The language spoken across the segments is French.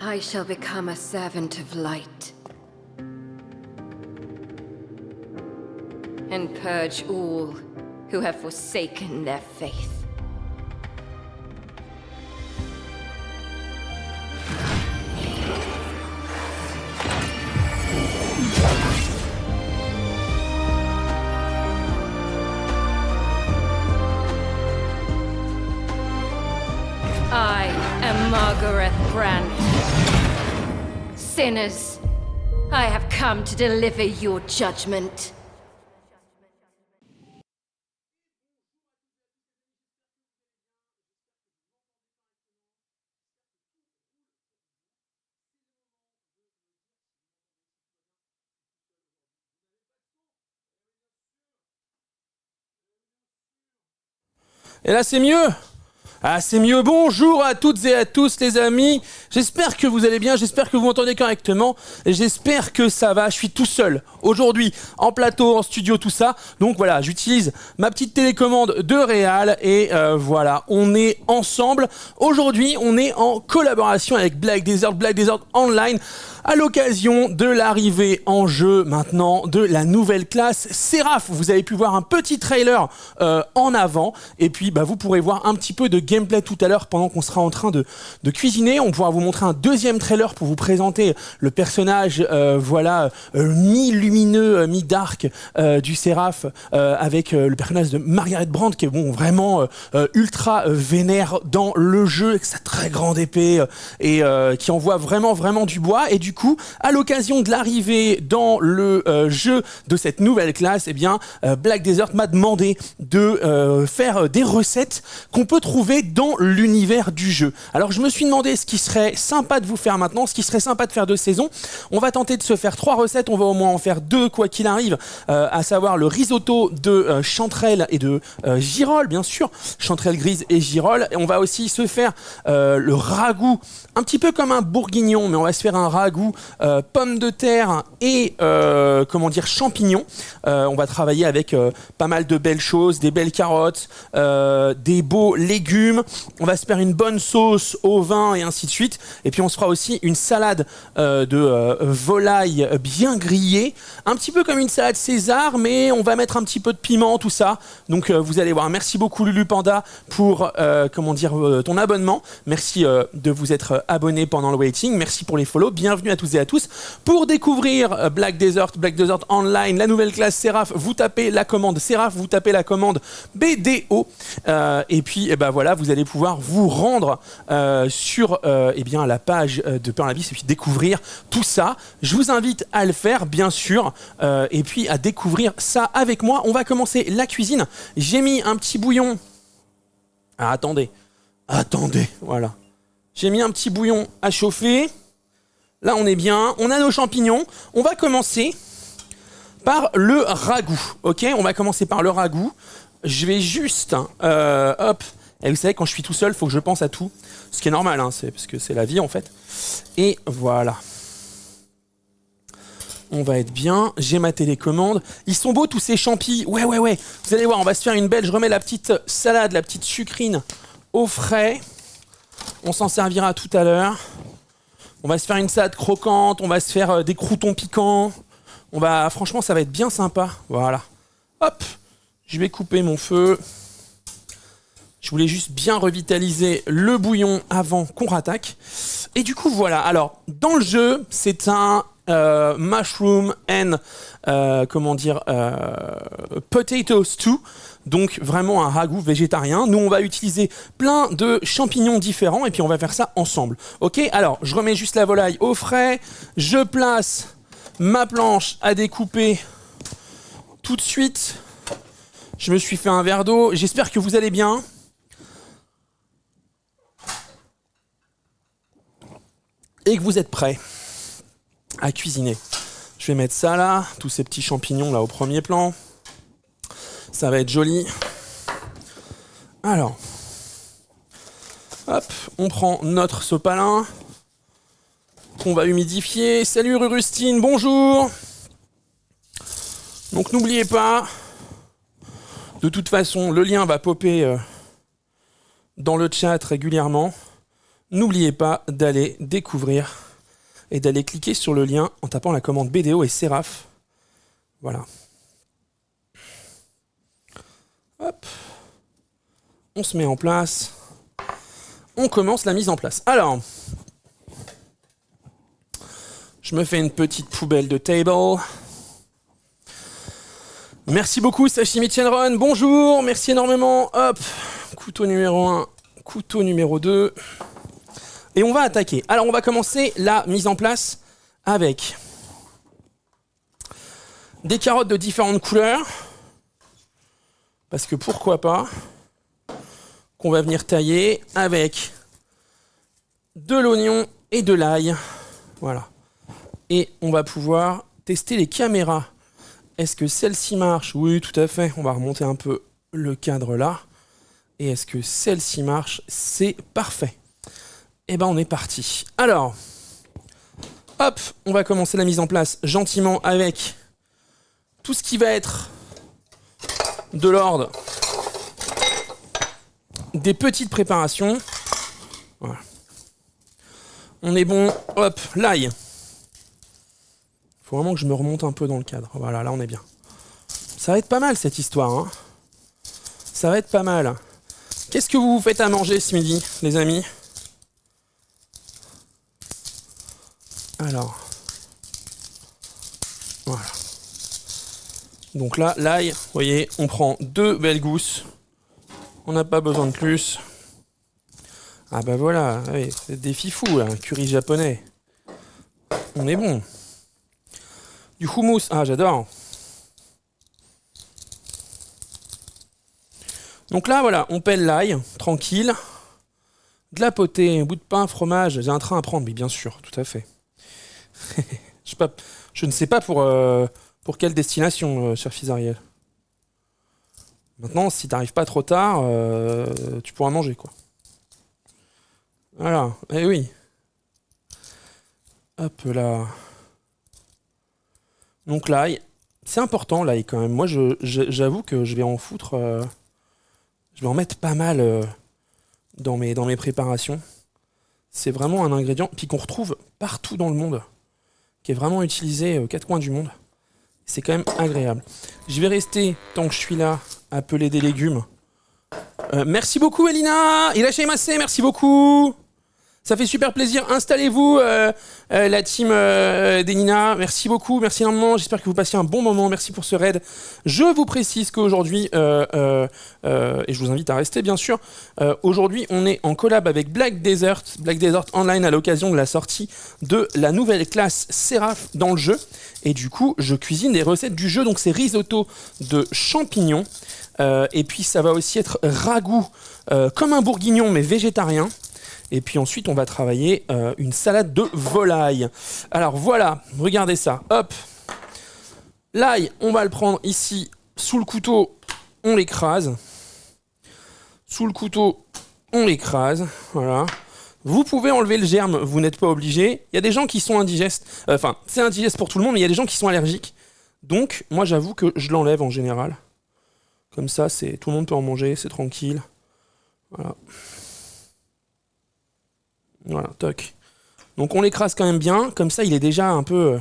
I shall become a servant of light and purge all who have forsaken their faith. I am Margaret Brandt. Sinners, I have come to deliver your judgment. Et là, c'est mieux. Ah, c'est mieux. Bonjour à toutes et à tous, les amis. J'espère que vous allez bien, j'espère que vous m'entendez correctement. Et j'espère que ça va. Je suis tout seul aujourd'hui, en plateau, en studio, tout ça. Donc voilà, j'utilise ma petite télécommande de Réal. Et voilà, on est ensemble. Aujourd'hui, on est en collaboration avec Black Desert Online, à l'occasion de l'arrivée en jeu maintenant de la nouvelle classe Seraph. Vous avez pu voir un petit trailer en avant. Et puis, vous pourrez voir un petit peu de gameplay tout à l'heure pendant qu'on sera en train de cuisiner. On pourra vous montrer un deuxième trailer pour vous présenter le personnage mi-lumineux, mi-dark du Seraph avec le personnage de Margaret Brandt qui est vraiment ultra vénère dans le jeu avec sa très grande épée et qui envoie vraiment du bois. Et du coup, à l'occasion de l'arrivée dans le jeu de cette nouvelle classe, Black Desert m'a demandé de faire des recettes qu'on peut trouver dans l'univers du jeu. Alors je me suis demandé ce qui serait sympa de vous faire maintenant, ce qui serait sympa de faire de saison. On va tenter de se faire 3 recettes, on va au moins en faire 2 quoi qu'il arrive, à savoir le risotto de chanterelle et de girole, bien sûr, chanterelle grise et girole. Et on va aussi se faire le ragoût, un petit peu comme un bourguignon, mais on va se faire un ragoût pommes de terre et champignons. On va travailler avec pas mal de belles choses, des belles carottes, des beaux légumes. On va se faire une bonne sauce au vin et ainsi de suite. Et puis on se fera aussi une salade de volaille bien grillée, un petit peu comme une salade César, mais on va mettre un petit peu de piment, tout ça. Donc vous allez voir. Merci beaucoup Lulu Panda pour ton abonnement. Merci de vous être abonné pendant le waiting. Merci pour les follows. Bienvenue à tous et à tous. Pour découvrir Black Desert Online, la nouvelle classe Seraph, vous tapez la commande Seraph, vous tapez la commande BDO. Et puis voilà, vous allez pouvoir vous rendre sur la page de Peur l'Abysse et puis découvrir tout ça. Je vous invite à le faire, bien sûr, et puis à découvrir ça avec moi. On va commencer la cuisine. J'ai mis un petit bouillon. Ah, attendez, voilà. J'ai mis un petit bouillon à chauffer. Là, on est bien. On a nos champignons. On va commencer par le ragoût. Ok, on va commencer par le ragoût. Je vais juste, Et vous savez, quand je suis tout seul, il faut que je pense à tout. Ce qui est normal, c'est parce que c'est la vie en fait. Et voilà. On va être bien. J'ai ma télécommande. Ils sont beaux tous ces champis. Ouais. Vous allez voir, on va se faire une belle. Je remets la petite salade, la petite sucrine au frais. On s'en servira tout à l'heure. On va se faire une salade croquante. On va se faire des croûtons piquants. Franchement, ça va être bien sympa. Voilà. Hop. Je vais couper mon feu. Je voulais juste bien revitaliser le bouillon avant qu'on rattaque. Et du coup, voilà. Alors, dans le jeu, c'est un mushroom and potato stew. Donc, vraiment un ragoût végétarien. Nous, on va utiliser plein de champignons différents et puis on va faire ça ensemble. Ok ? Alors, je remets juste la volaille au frais. Je place ma planche à découper tout de suite. Je me suis fait un verre d'eau. J'espère que vous allez bien. Et que vous êtes prêts à cuisiner. Je vais mettre ça là, tous ces petits champignons là au premier plan. Ça va être joli. Alors, hop, on prend notre sopalin qu'on va humidifier. Salut Rurustine, bonjour. Donc n'oubliez pas, de toute façon, le lien va popper dans le chat régulièrement. n'oubliez pas d'aller découvrir et d'aller cliquer sur le lien en tapant la commande BDO et Seraph. Voilà. Hop. On se met en place. On commence la mise en place. Alors, je me fais une petite poubelle de table. Merci beaucoup Sashimi Chenron, bonjour, merci énormément. Hop, couteau numéro 1, couteau numéro 2. Et on va attaquer. Alors on va commencer la mise en place avec des carottes de différentes couleurs. Parce que pourquoi pas, qu'on va venir tailler avec de l'oignon et de l'ail. Voilà. Et on va pouvoir tester les caméras. Est-ce que celle-ci marche? Oui, tout à fait. On va remonter un peu le cadre là. Et est-ce que celle-ci marche? C'est parfait. Et ben on est parti. Alors, hop, on va commencer la mise en place gentiment avec tout ce qui va être de l'ordre des petites préparations. Voilà. On est bon. Hop, l'ail. Faut vraiment que je me remonte un peu dans le cadre. Voilà, là on est bien. Ça va être pas mal cette histoire. Hein. Ça va être pas mal. Qu'est-ce que vous vous faites à manger ce midi, les amis? Alors. Voilà. Donc là, l'ail, vous voyez, on prend 2 belles gousses. On n'a pas besoin de plus. Ah bah voilà, oui, c'est des fifous là, un curry japonais. On est bon. Du houmous, ah j'adore. Donc là voilà, on pèle l'ail, tranquille. De la potée, un bout de pain, fromage, j'ai un train à prendre, mais bien sûr, tout à fait. je ne sais pas pour quelle destination, cher fils Ariel. Maintenant, si t'arrives pas trop tard, tu pourras manger quoi. Voilà, eh oui. Hop là. Donc l'ail, c'est important l'ail quand même. Moi, j'avoue que je vais en foutre, je vais en mettre pas mal dans mes préparations. C'est vraiment un ingrédient puis qu'on retrouve partout dans le monde, qui est vraiment utilisé aux 4 coins du monde. C'est quand même agréable. Je vais rester, tant que je suis là, à peler des légumes. Merci beaucoup Elina, Irashaimase, merci beaucoup. Ça fait super plaisir. Installez-vous, la team d'Elina. Merci beaucoup, merci énormément. J'espère que vous passiez un bon moment. Merci pour ce raid. Je vous précise qu'aujourd'hui, et je vous invite à rester bien sûr, aujourd'hui on est en collab avec Black Desert Online à l'occasion de la sortie de la nouvelle classe Seraph dans le jeu. Et du coup, je cuisine des recettes du jeu. Donc c'est risotto de champignons. Et puis ça va aussi être ragoût comme un bourguignon mais végétarien. Et puis ensuite, on va travailler une salade de volaille. Alors voilà, regardez ça. Hop. L'ail, on va le prendre ici sous le couteau, on l'écrase. Sous le couteau, on l'écrase. Voilà. Vous pouvez enlever le germe, vous n'êtes pas obligé. Il y a des gens qui sont indigestes. Enfin, c'est indigeste pour tout le monde, mais il y a des gens qui sont allergiques. Donc, moi, j'avoue que je l'enlève en général. Comme ça, tout le monde peut en manger, c'est tranquille. Voilà. Voilà, toc. Donc on l'écrase quand même bien, comme ça il est déjà un peu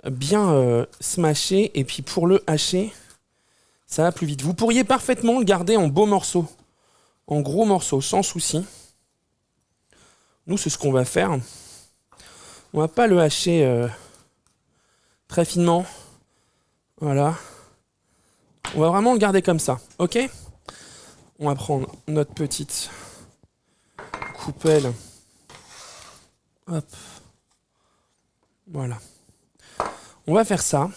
bien smashé, et puis pour le hacher, ça va plus vite. Vous pourriez parfaitement le garder en beaux morceaux, en gros morceaux, sans souci. Nous, c'est ce qu'on va faire. On va pas le hacher très finement. Voilà. On va vraiment le garder comme ça, ok? On va prendre notre petite coupelle. Hop. Voilà. On va faire ça.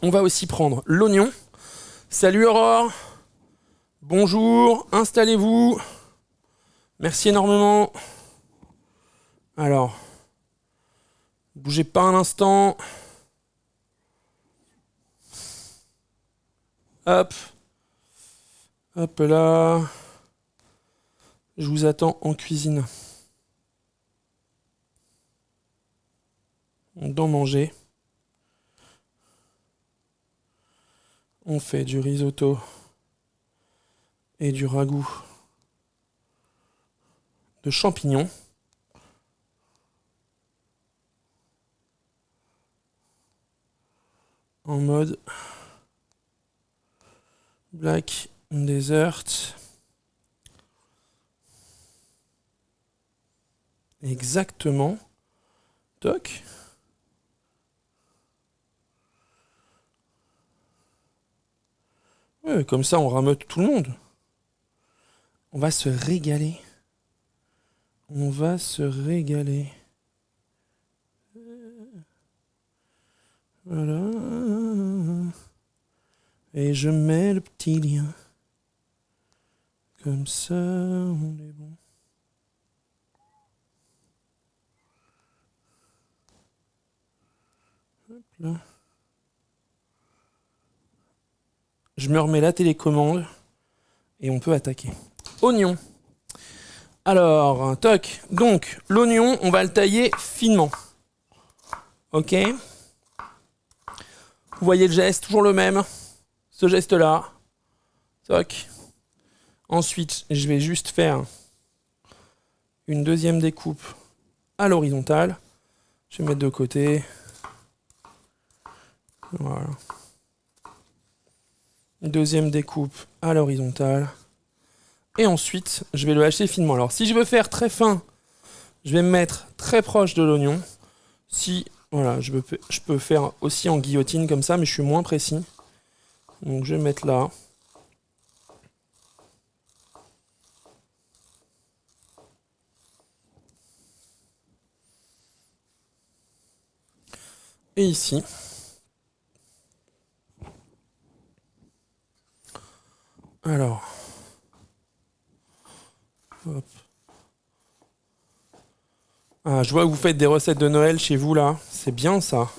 On va aussi prendre l'oignon. Salut Aurore. Bonjour. Installez-vous. Merci énormément. Alors. Bougez pas un instant. Hop. Hop là. Je vous attends en cuisine. D'en manger. On fait du risotto et du ragoût de champignons. En mode Black Desert. Exactement. Toc. Ouais, comme ça, on rameute tout le monde. On va se régaler. On va se régaler. Voilà. Et je mets le petit lien. Comme ça, on est bon. Hop là. Je me remets la télécommande et on peut attaquer. Oignon. Alors, toc. Donc, l'oignon, on va le tailler finement. Ok. Vous voyez le geste, toujours le même. Ce geste-là. Toc. Ensuite, je vais juste faire une deuxième découpe à l'horizontale. Je vais mettre de côté. Voilà. Une deuxième découpe à l'horizontale. Et ensuite, je vais le hacher finement. Alors, si je veux faire très fin, je vais me mettre très proche de l'oignon. Si, voilà, je peux faire aussi en guillotine comme ça, mais je suis moins précis. Donc, je vais mettre là. Et ici. Alors. Hop. Ah, je vois que vous faites des recettes de Noël chez vous là. C'est bien ça.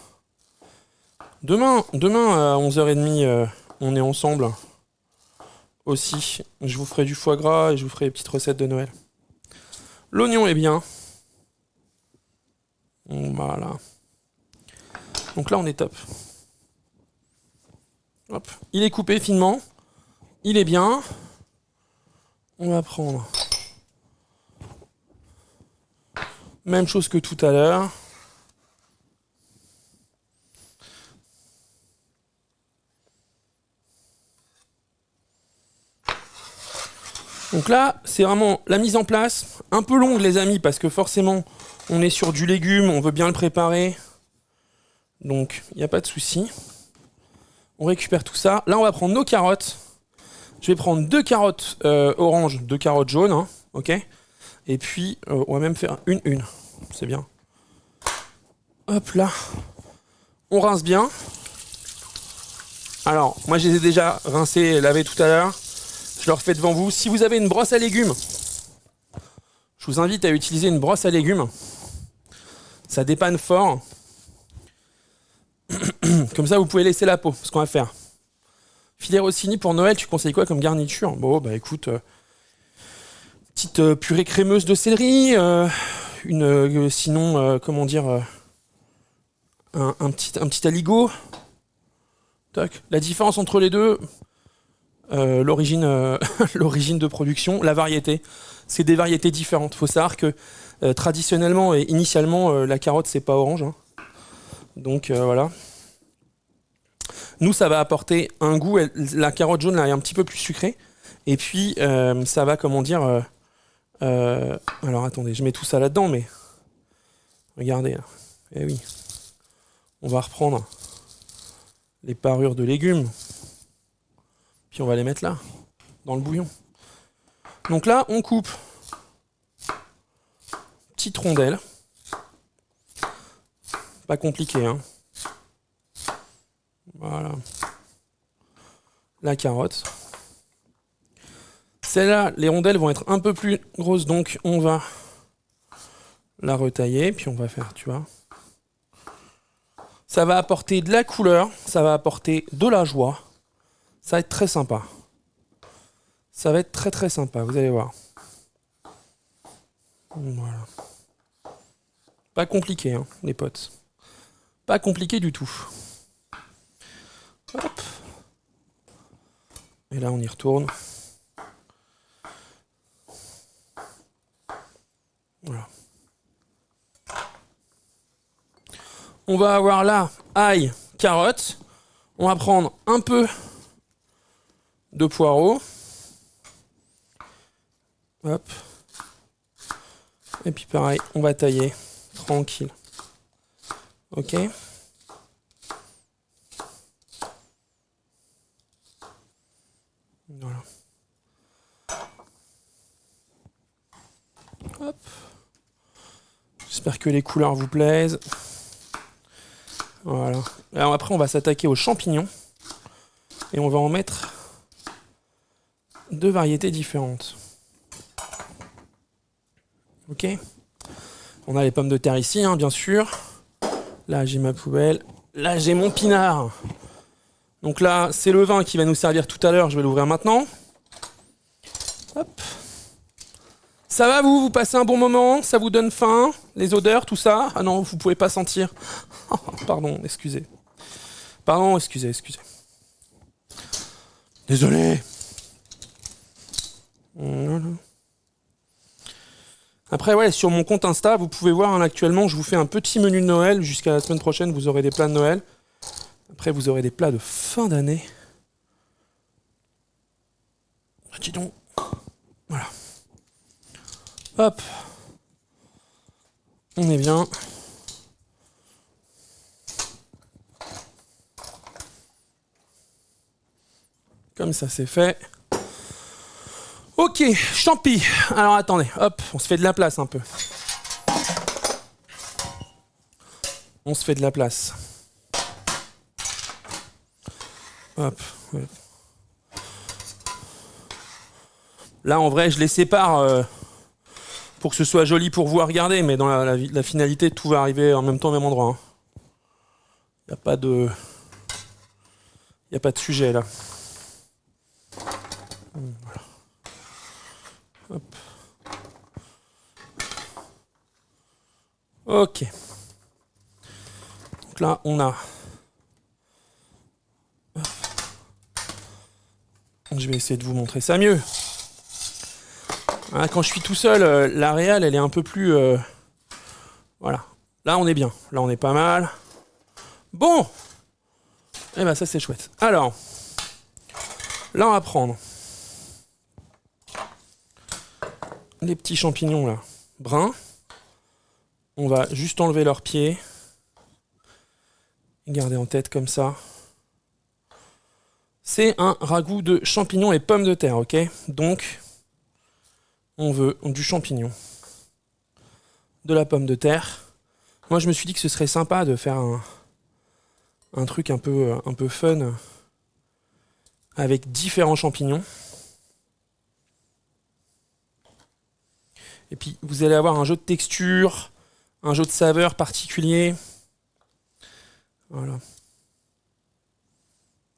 Demain à 11h30, on est ensemble. Aussi. Je vous ferai du foie gras et je vous ferai des petites recettes de Noël. L'oignon est bien. Voilà. Donc là, on est top. Hop. Il est coupé finement. Il est bien. On va prendre. Même chose que tout à l'heure. Donc là, c'est vraiment la mise en place. Un peu longue, les amis, parce que forcément, on est sur du légume, on veut bien le préparer. Donc, il n'y a pas de souci. On récupère tout ça. Là, on va prendre nos carottes. Je vais prendre 2 carottes oranges, 2 carottes jaunes. Hein, ok. Et puis, on va même faire une. C'est bien. Hop là. On rince bien. Alors, moi, je les ai déjà rincés et lavés tout à l'heure. Je le refais devant vous. Si vous avez une brosse à légumes, je vous invite à utiliser une brosse à légumes. Ça dépanne fort. Comme ça, vous pouvez laisser la peau. Ce qu'on va faire. Filet Rossini pour Noël, tu conseilles quoi comme garniture? Bon, bah écoute, petite purée crémeuse de céleri, sinon, comment dire, un petit aligot. Tac. La différence entre les deux, l'origine l'origine de production, la variété. C'est des variétés différentes. Il faut savoir que traditionnellement et initialement, la carotte, c'est pas orange. Hein. Donc voilà. Nous, ça va apporter un goût. La carotte jaune là, est un petit peu plus sucrée. Et puis, ça va, comment dire... alors, attendez, je mets tout ça là-dedans, mais... Regardez, là. Eh oui. On va reprendre les parures de légumes. Puis on va les mettre là, dans le bouillon. Donc là, on coupe. Petite rondelle. Pas compliqué, hein. Voilà. La carotte. Celle-là, les rondelles vont être un peu plus grosses, donc on va la retailler, puis on va faire, tu vois. Ça va apporter de la couleur, ça va apporter de la joie. Ça va être très sympa. Ça va être très très sympa, vous allez voir. Voilà. Pas compliqué, hein, les potes. Pas compliqué du tout. Hop. Et là, on y retourne. On va avoir là, ail, carotte. On va prendre un peu de poireaux. Hop. Et puis pareil, on va tailler. Tranquille. Ok. Voilà. Hop. J'espère que les couleurs vous plaisent. Voilà. Alors après, on va s'attaquer aux champignons. Et on va en mettre 2 variétés différentes. Ok. On a les pommes de terre ici, hein, bien sûr. Là, j'ai ma poubelle. Là, j'ai mon pinard. Donc là, c'est le vin qui va nous servir tout à l'heure. Je vais l'ouvrir maintenant. Hop. Ça va, vous passez un bon moment? Ça vous donne faim? Les odeurs, tout ça? Ah non, vous pouvez pas sentir. Pardon, excusez. Pardon, excusez. Désolé. Voilà. Après, ouais, sur mon compte Insta, vous pouvez voir, hein, actuellement, je vous fais un petit menu de Noël. Jusqu'à la semaine prochaine, vous aurez des plats de Noël. Après, vous aurez des plats de fin d'année. Dis donc. Voilà. Hop. On est bien. Comme ça, c'est fait. Ok, champi. Alors, attendez. Hop, on se fait de la place un peu. On se fait de la place. Hop. Ouais. Là, en vrai, je les sépare pour que ce soit joli pour vous à regarder, mais dans la finalité, tout va arriver en même temps au même endroit. Il n'y a pas de... Il n'y a pas de sujet, là. Voilà. Hop. Ok. Donc là, on a... Je vais essayer de vous montrer ça mieux. Hein, quand je suis tout seul, la réal, elle est un peu plus... Voilà. Là, on est bien. Là, on est pas mal. Bon. Eh ben, ça, c'est chouette. Alors. Là, on va prendre les petits champignons, là, bruns. On va juste enlever leurs pieds. Et garder en tête comme ça. C'est un ragoût de champignons et pommes de terre, ok? Donc, on veut du champignon, de la pomme de terre. Moi, je me suis dit que ce serait sympa de faire un truc un peu fun avec différents champignons. Et puis, vous allez avoir un jeu de texture, un jeu de saveur particulier. Voilà.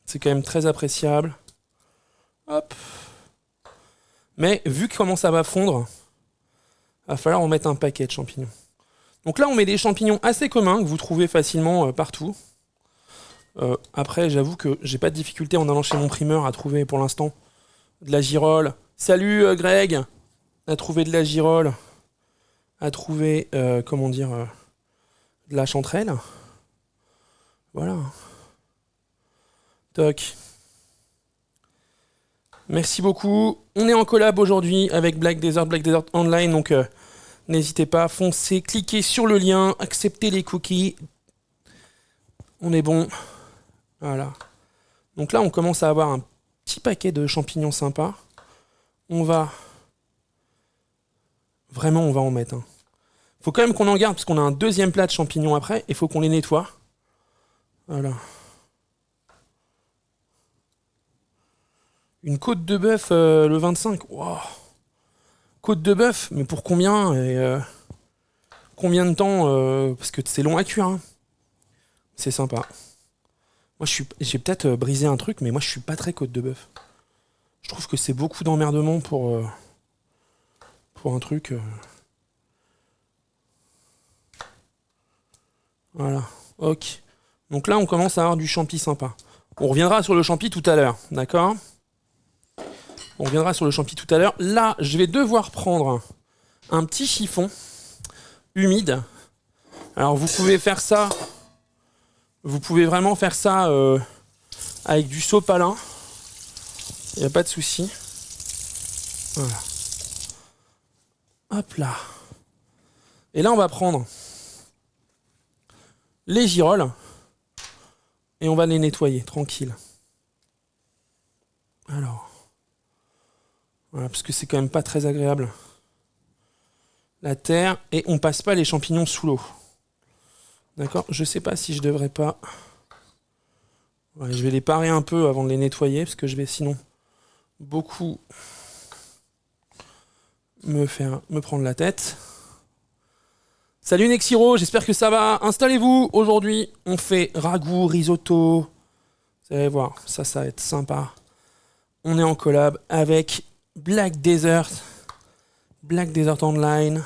C'est quand même très appréciable. Hop. Mais vu comment ça va fondre, il va falloir en mettre un paquet de champignons. Donc là, on met des champignons assez communs que vous trouvez facilement partout. Après, j'avoue que j'ai pas de difficulté en allant chez mon primeur à trouver pour l'instant de la girole. Salut Greg! À trouver de la girole. À trouver, comment dire, de la chanterelle. Voilà. Toc. Merci beaucoup. On est en collab aujourd'hui avec Black Desert Online, donc n'hésitez pas, foncez, cliquez sur le lien, acceptez les cookies. On est bon. Voilà. Donc là, on commence à avoir un petit paquet de champignons sympas. On va en mettre. Faut quand même qu'on en garde parce qu'on a un deuxième plat de champignons après et il faut qu'on les nettoie. Voilà. Une côte de bœuf le 25. Wow. Côte de bœuf, mais pour combien et combien de temps parce que c'est long à cuire. Hein. C'est sympa. Moi, j'ai peut-être brisé un truc, mais moi, je suis pas très côte de bœuf. Je trouve que c'est beaucoup d'emmerdement pour un truc. Voilà. Ok. Donc là, on commence à avoir du champi sympa. On reviendra sur le champi tout à l'heure, d'accord ? On reviendra sur le champi tout à l'heure. Là, je vais devoir prendre un petit chiffon humide. Alors, vous pouvez faire ça Vous pouvez vraiment faire ça avec du sopalin. Il n'y a pas de souci. Voilà. Hop là. Et là, on va prendre les girolles et on va les nettoyer, tranquille. Alors. Voilà, parce que c'est quand même pas très agréable. La terre, et on passe pas les champignons sous l'eau. D'accord? Je sais pas si je devrais pas... Ouais, je vais les parer un peu avant de les nettoyer, parce que je vais sinon beaucoup me prendre la tête. Salut Nexiro, j'espère que ça va. Installez-vous. Aujourd'hui, on fait ragoût, risotto. Vous allez voir, ça va être sympa. On est en collab avec Black Desert Online,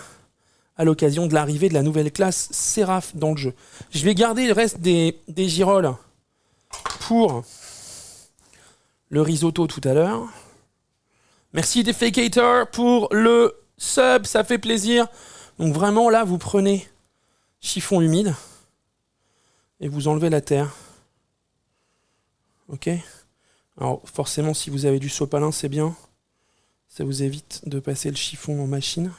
à l'occasion de l'arrivée de la nouvelle classe Séraph dans le jeu. Je vais garder le reste des girolles pour le risotto tout à l'heure. Merci Defecator pour le sub, ça fait plaisir. Donc vraiment là, vous prenez chiffon humide et vous enlevez la terre. Ok? Alors forcément, si vous avez du sopalin, c'est bien. Ça vous évite de passer le chiffon en machine.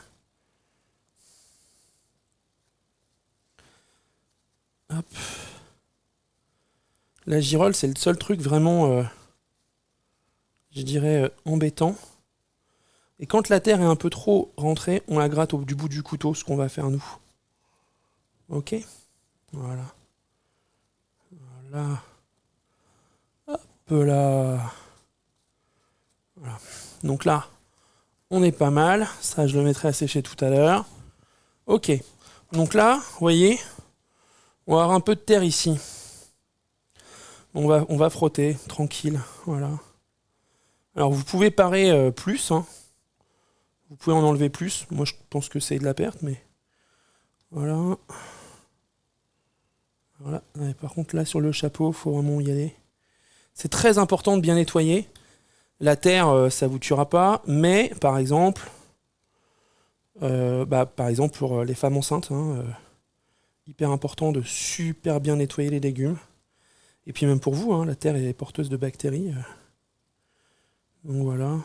Hop. La girolle, c'est le seul truc vraiment, je dirais, embêtant. Et quand la terre est un peu trop rentrée, on la gratte du bout du couteau, ce qu'on va faire nous. Ok? Voilà. Voilà. Hop là. Voilà. Donc là, on est pas mal. Ça, je le mettrai à sécher tout à l'heure. Ok. Donc là, vous voyez, on va avoir un peu de terre ici. On va frotter, tranquille. Voilà. Alors, vous pouvez parer plus. Hein. Vous pouvez en enlever plus. Moi, je pense que c'est de la perte, mais... Voilà. Voilà. Ouais, par contre, là, sur le chapeau, il faut vraiment y aller. C'est très important de bien nettoyer. La terre, ça vous tuera pas, mais par exemple, pour les femmes enceintes, hyper important de super bien nettoyer les légumes. Et puis même pour vous, hein, la terre est porteuse de bactéries. Donc voilà.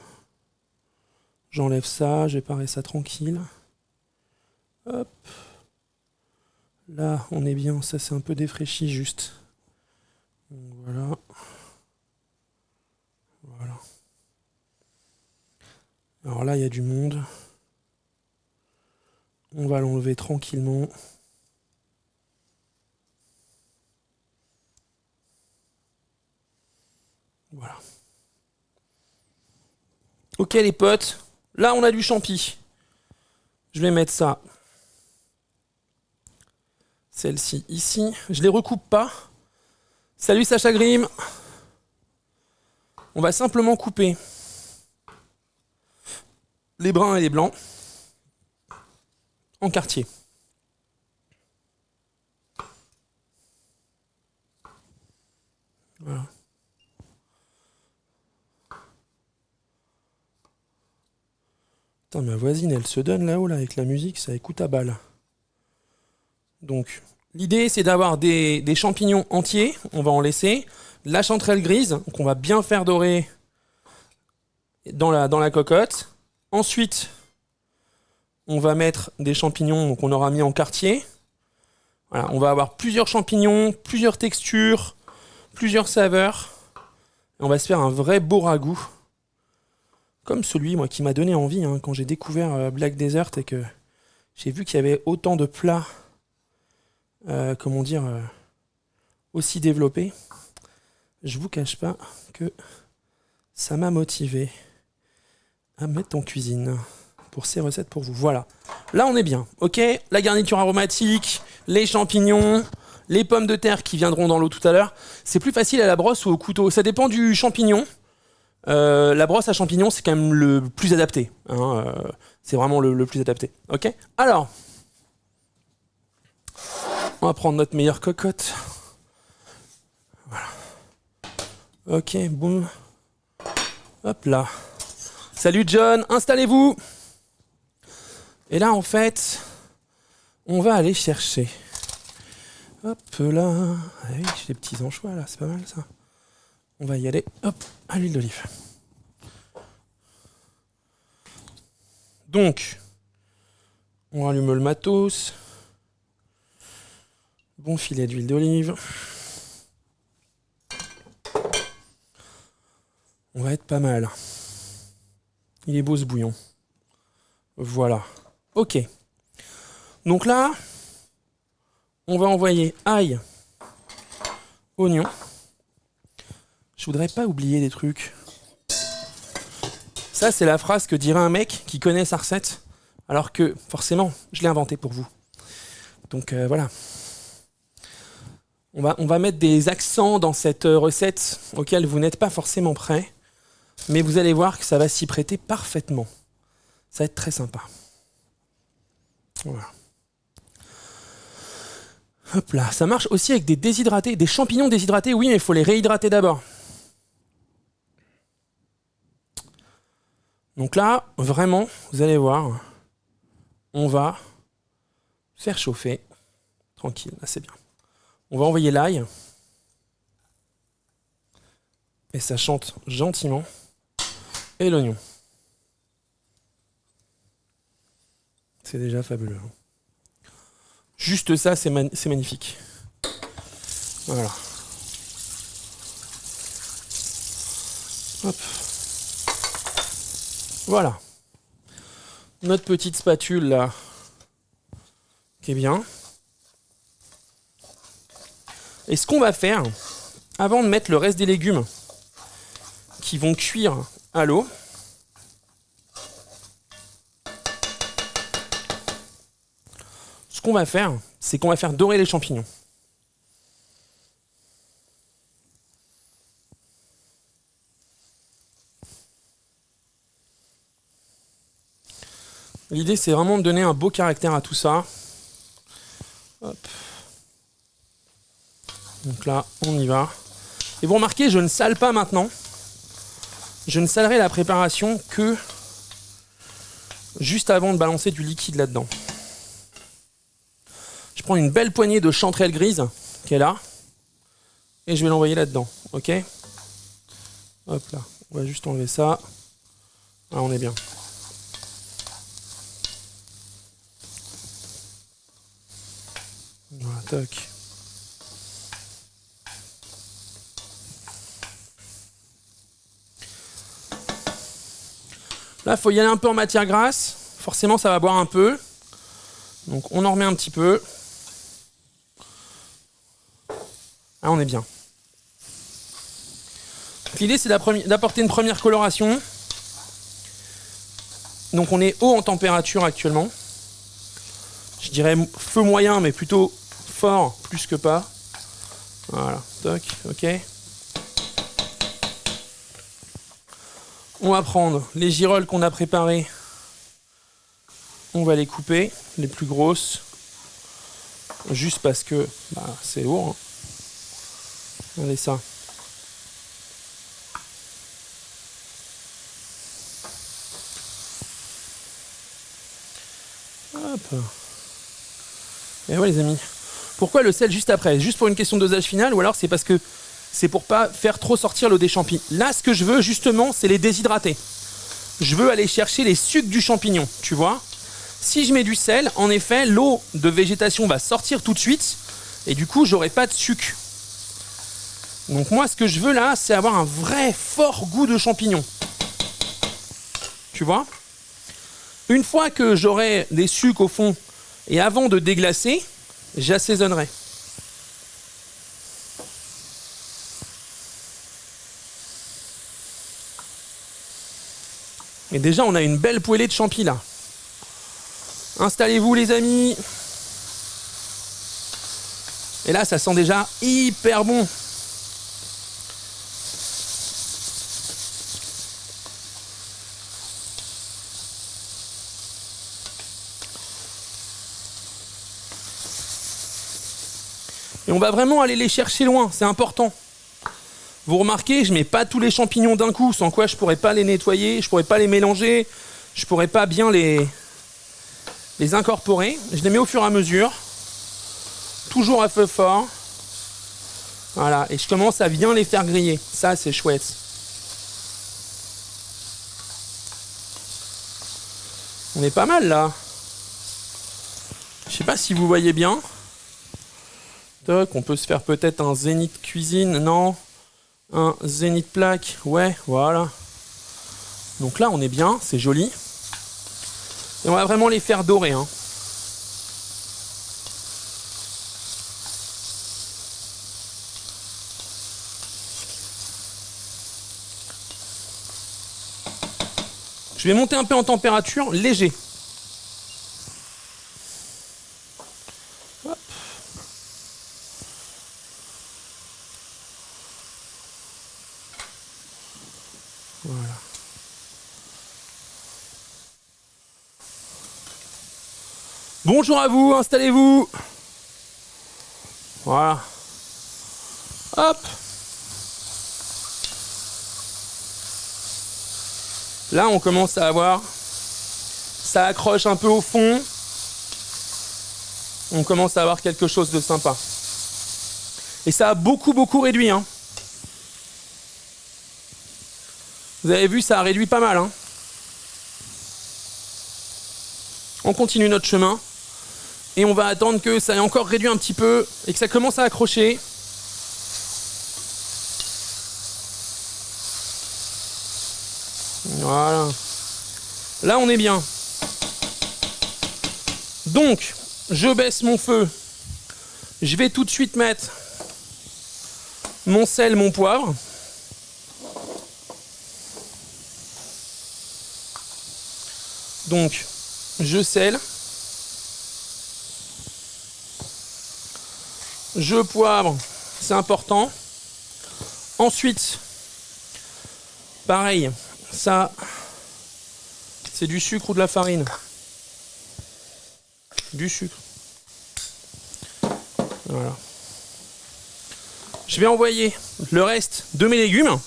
J'enlève ça, je vais parer ça tranquille. Hop. Là, on est bien, ça c'est un peu défraîchi juste. Donc voilà. Voilà. Alors là, il y a du monde. On va l'enlever tranquillement. Voilà. Ok les potes, là on a du champi. Je vais mettre ça. Celle-ci ici. Je les recoupe pas. Salut Sacha Grimm. On va simplement couper les bruns et les blancs en quartier. Voilà. Putain, ma voisine, elle se donne là-haut là, avec la musique, ça écoute à balle. Donc, l'idée, c'est d'avoir des champignons entiers, on va en laisser. La chanterelle grise, qu'on va bien faire dorer dans la cocotte. Ensuite, on va mettre des champignons qu'on aura mis en quartier. Voilà, on va avoir plusieurs champignons, plusieurs textures, plusieurs saveurs. Et on va se faire un vrai beau ragoût. Comme celui, moi, qui m'a donné envie hein, quand j'ai découvert Black Desert et que j'ai vu qu'il y avait autant de plats, aussi développés. Je vous cache pas que ça m'a motivé à me mettre en cuisine pour ces recettes pour vous. Voilà. Là, on est bien. Ok. La garniture aromatique, les champignons, les pommes de terre qui viendront dans l'eau tout à l'heure. C'est plus facile à la brosse ou au couteau. Ça dépend du champignon. La brosse à champignons, c'est quand même le plus adapté. Hein, c'est vraiment le plus adapté. Ok. Alors, on va prendre notre meilleure cocotte. Voilà. Ok, boum. Hop là. Salut John, installez-vous. Et là, en fait, on va aller chercher Hop là. Ah oui, j'ai des petits anchois là, c'est pas mal ça. On va y aller, hop, à l'huile d'olive. Donc, on rallume le matos. Bon filet d'huile d'olive. On va être pas mal. Il est beau ce bouillon. Voilà. Ok. Donc là, on va envoyer ail, oignon. Je voudrais pas oublier des trucs. Ça, c'est la phrase que dirait un mec qui connaît sa recette, alors que, forcément, je l'ai inventée pour vous. Donc voilà. On va mettre des accents dans cette recette auxquels vous n'êtes pas forcément prêts, mais vous allez voir que ça va s'y prêter parfaitement. Ça va être très sympa. Voilà. Hop là, ça marche aussi avec des déshydratés, des champignons déshydratés, oui, mais il faut les réhydrater d'abord. Donc là, vraiment, vous allez voir, on va faire chauffer, tranquille, là c'est bien. On va envoyer l'ail, et ça chante gentiment, et l'oignon. C'est déjà fabuleux. Juste ça, c'est magnifique. Voilà. Hop. Voilà. Notre petite spatule là, qui est bien. Et ce qu'on va faire, avant de mettre le reste des légumes qui vont cuire à l'eau, ce qu'on va faire, c'est qu'on va faire dorer les champignons. L'idée, c'est vraiment de donner un beau caractère à tout ça. Hop. Donc là, on y va. Et vous remarquez, je ne sale pas maintenant. Je ne salerai la préparation que juste avant de balancer du liquide là-dedans. Je prends une belle poignée de chanterelle grise qui est là. Et je vais l'envoyer là-dedans. Ok ? Hop là. On va juste enlever ça. Ah, on est bien. Voilà, toc. Là, il faut y aller un peu en matière grasse. Forcément, ça va boire un peu. Donc, on en remet un petit peu. Ah, on est bien. L'idée, c'est d'apporter une première coloration. Donc, on est haut en température actuellement. Je dirais feu moyen, mais plutôt fort, plus que pas. Voilà, toc, ok. On va prendre les girolles qu'on a préparées. On va les couper, les plus grosses. Juste parce que c'est lourd. Hein. Regardez ça. Hop. Et voilà les amis. Pourquoi le sel juste après? Juste pour une question de dosage final ou alors c'est parce que c'est pour pas faire trop sortir l'eau des champignons. Là, ce que je veux justement, c'est les déshydrater. Je veux aller chercher les sucs du champignon, tu vois. Si je mets du sel, en effet, l'eau de végétation va sortir tout de suite et du coup, j'aurai pas de suc. Donc moi, ce que je veux là, c'est avoir un vrai fort goût de champignon. Tu vois? Une fois que j'aurai des sucs au fond et avant de déglacer, j'assaisonnerai. Et déjà, on a une belle poêlée de champi là. Installez-vous les amis. Et là, ça sent déjà hyper bon. Et on va vraiment aller les chercher loin, c'est important. Vous remarquez, je mets pas tous les champignons d'un coup, sans quoi je pourrais pas les nettoyer, je pourrais pas les mélanger, je pourrais pas bien les incorporer. Je les mets au fur et à mesure toujours à feu fort. Voilà, et je commence à bien les faire griller. Ça, c'est chouette. On est pas mal là. Je sais pas si vous voyez bien. Toc, on peut se faire peut-être un zénith cuisine. Non. Un zénith plaque. Ouais, voilà. Donc là, on est bien. C'est joli. Et on va vraiment les faire dorer. Hein. Je vais monter un peu en température, léger. Hop. Voilà. Bonjour à vous, installez-vous. Voilà. Hop. Là, on commence à avoir, ça accroche un peu au fond. On commence à avoir quelque chose de sympa. Et ça a beaucoup réduit. Hein. Vous avez vu, ça a réduit pas mal. Hein. On continue notre chemin. Et on va attendre que ça ait encore réduit un petit peu et que ça commence à accrocher. Voilà. Là, on est bien. Donc, je baisse mon feu. Je vais tout de suite mettre mon sel, mon poivre. Donc, je sèle. Je poivre, c'est important. Ensuite, pareil, ça, c'est du sucre ou de la farine. Du sucre. Voilà. Je vais envoyer le reste de mes légumes.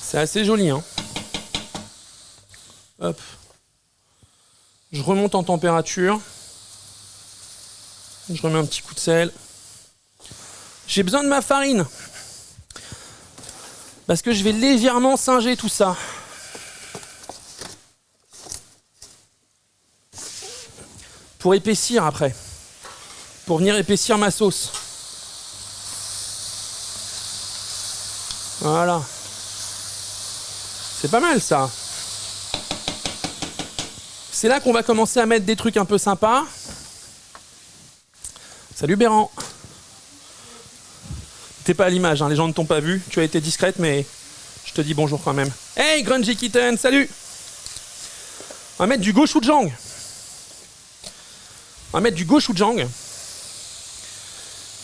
C'est assez joli, hein. Hop. Je remonte en température. Je remets un petit coup de sel. J'ai besoin de ma farine. Parce que je vais légèrement singer tout ça. Pour épaissir après. Pour venir épaissir ma sauce. Voilà. C'est pas mal ça. C'est là qu'on va commencer à mettre des trucs un peu sympas. Salut Béran. T'es pas à l'image, hein, les gens ne t'ont pas vu. Tu as été discrète, mais je te dis bonjour quand même. Hey Grungy Kitten, salut. On va mettre du gochujang. On va mettre du gochujang. De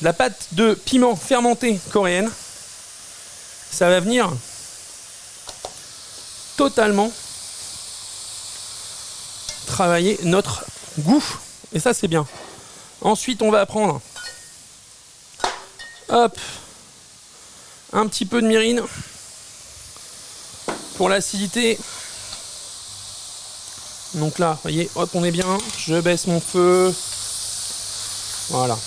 la pâte de piment fermenté coréenne. Ça va venir totalement travailler notre goût. Et ça, c'est bien. Ensuite, on va prendre hop, un petit peu de myrrine pour l'acidité. Donc là, vous voyez, hop, on est bien. Je baisse mon feu. Voilà.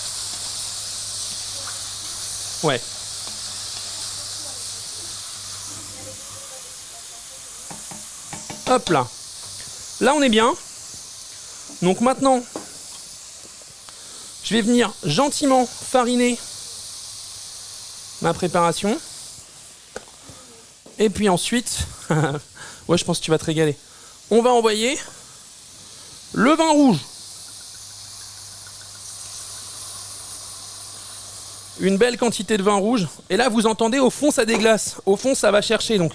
Ouais. Hop là. Là, on est bien. Donc maintenant, je vais venir gentiment fariner ma préparation. Et puis ensuite, ouais, je pense que tu vas te régaler. On va envoyer le vin rouge. Une belle quantité de vin rouge. Et là, vous entendez, au fond, ça déglace. Au fond, ça va chercher. Donc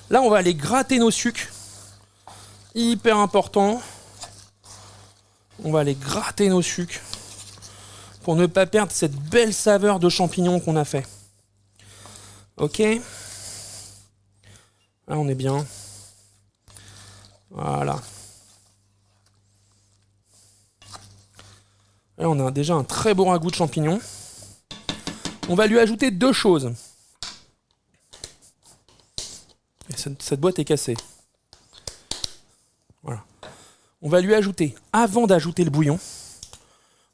là, on va aller gratter nos sucres. Hyper important. On va aller gratter nos sucres pour ne pas perdre cette belle saveur de champignons qu'on a fait. Ok. Là, on est bien. Voilà. Là, on a déjà un très beau ragoût de champignons. On va lui ajouter 2 choses. Et cette boîte est cassée. Voilà. On va lui ajouter, avant d'ajouter le bouillon,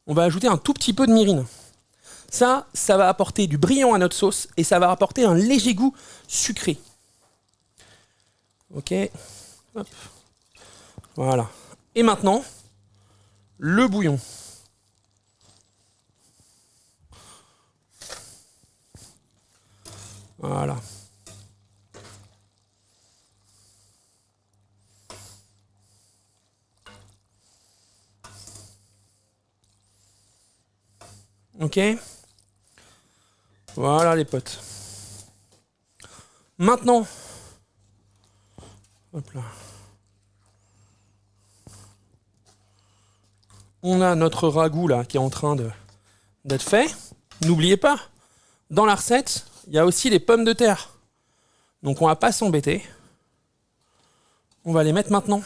on va ajouter un tout petit peu de myrrine. Ça va apporter du brillant à notre sauce et ça va apporter un léger goût sucré. Ok. Hop. Voilà. Et maintenant, le bouillon. Voilà. Ok. Voilà les potes. Maintenant, hop là. On a notre ragoût là qui est en train d'être fait. N'oubliez pas, dans la recette, il y a aussi les pommes de terre. Donc on va pas s'embêter. On va les mettre maintenant. Vous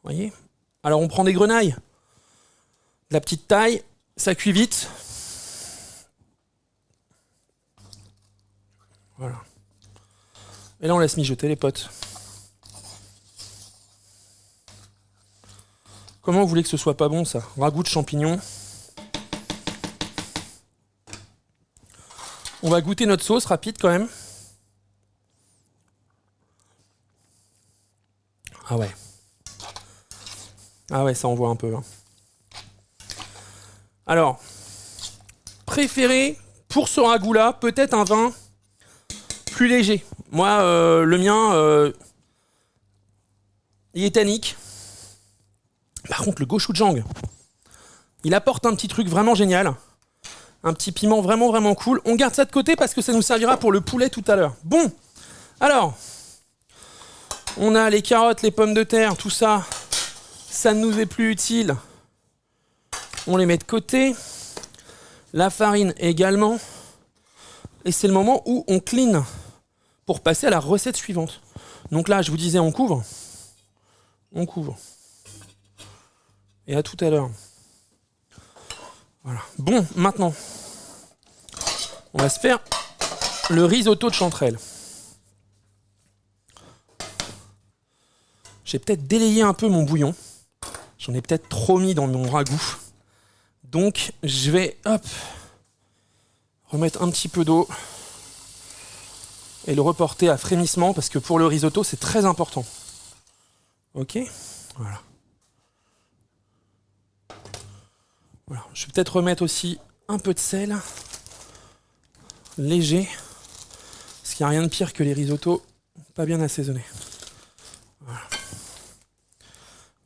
voyez? Alors on prend des grenailles. De la petite taille, ça cuit vite. Voilà. Et là on laisse mijoter les potes. Comment vous voulez que ce soit pas bon ça? Ragoût de champignons. On va goûter notre sauce rapide quand même. Ah ouais. Ah ouais, ça envoie un peu. Hein. Alors, préféré pour ce ragoût-là, peut-être un vin plus léger. Moi, le mien, il est tannique. Par contre, le gochujang, il apporte un petit truc vraiment génial. Un petit piment vraiment, vraiment cool. On garde ça de côté parce que ça nous servira pour le poulet tout à l'heure. Bon, alors, on a les carottes, les pommes de terre, tout ça. Ça ne nous est plus utile. On les met de côté. La farine également. Et c'est le moment où on clean pour passer à la recette suivante. Donc là, je vous disais, on couvre. On couvre. Et à tout à l'heure. Voilà. Bon, maintenant, on va se faire le risotto de chanterelle. J'ai peut-être délayé un peu mon bouillon. J'en ai peut-être trop mis dans mon ragoût. Donc, je vais, hop, remettre un petit peu d'eau et le reporter à frémissement parce que pour le risotto, c'est très important. Ok ? Voilà. Voilà. Je vais peut-être remettre aussi un peu de sel. Léger. Parce qu'il n'y a rien de pire que les risottos pas bien assaisonnés. Voilà.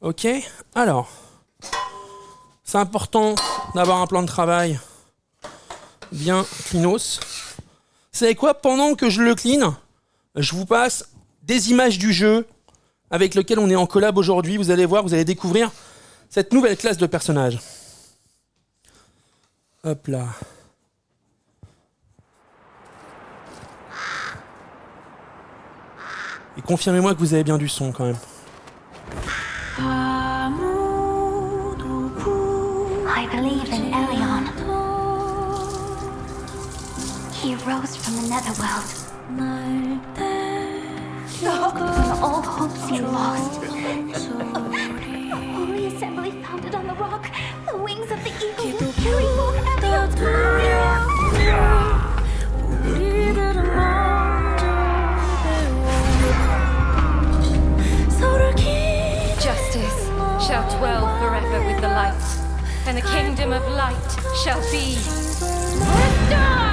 Ok, alors, c'est important d'avoir un plan de travail bien cleanos. Vous savez quoi? Pendant que je le clean, je vous passe des images du jeu avec lequel on est en collab aujourd'hui. Vous allez voir, vous allez découvrir cette nouvelle classe de personnages. Hop là. Et confirmez-moi que vous avez bien du son quand même. I believe in Elion. He rose from the netherworld. When all hope seemed lost. A holy assembly founded on the rock. The wings of the eagle will carry forth Justice shall dwell forever with the light, and the kingdom of light shall be restored!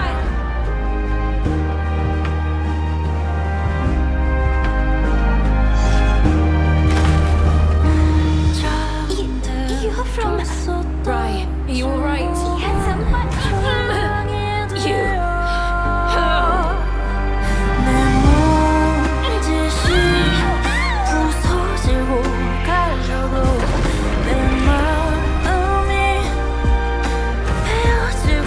You're from... Rye, are you alright? Yes, I'm much. 부서지고 가려고 내 마음이 베어질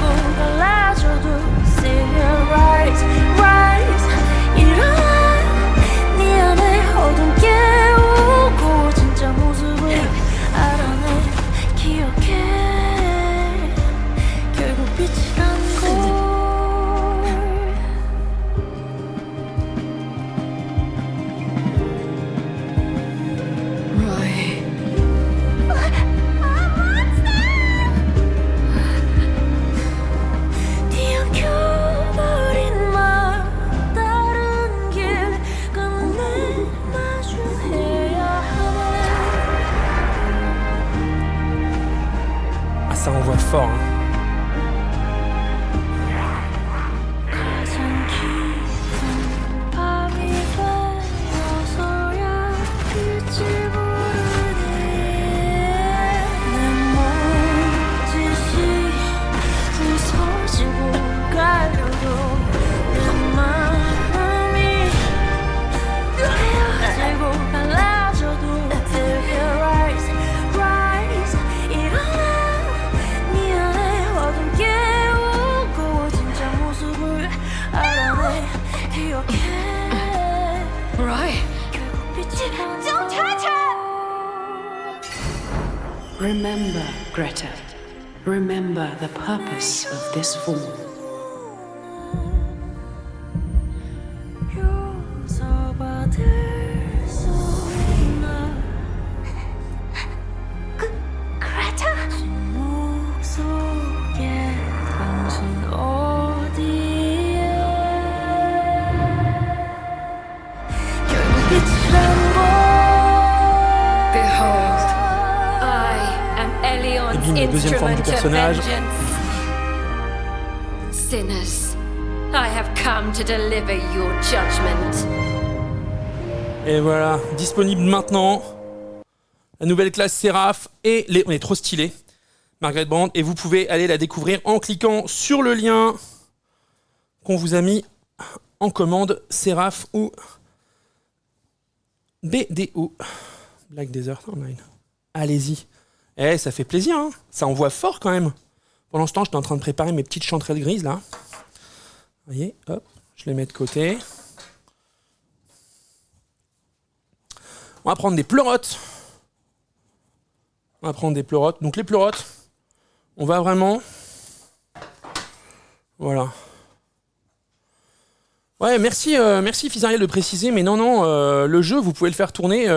Right. Don't touch her! Remember, Greta. Remember the purpose of this form. Greta? Behold, I am Elion's Et bim, la deuxième forme du instrument of personnage. vengeance. Sinners, I have come to deliver your judgment. Et voilà, disponible maintenant. La nouvelle classe Séraph et les... On est trop stylé. Margaret Brand. Et vous pouvez aller la découvrir en cliquant sur le lien qu'on vous a mis en commande. Séraph ou BDO. Black Desert Online. Allez-y. Eh, ça fait plaisir, hein. Ça envoie fort quand même. Pendant ce temps, j'étais en train de préparer mes petites chanterelles grises, là. Vous voyez, hop, je les mets de côté. On va prendre des pleurotes. Donc les pleurotes, on va vraiment... Voilà. Ouais, merci Fizariel de préciser, mais non, le jeu, vous pouvez le faire tourner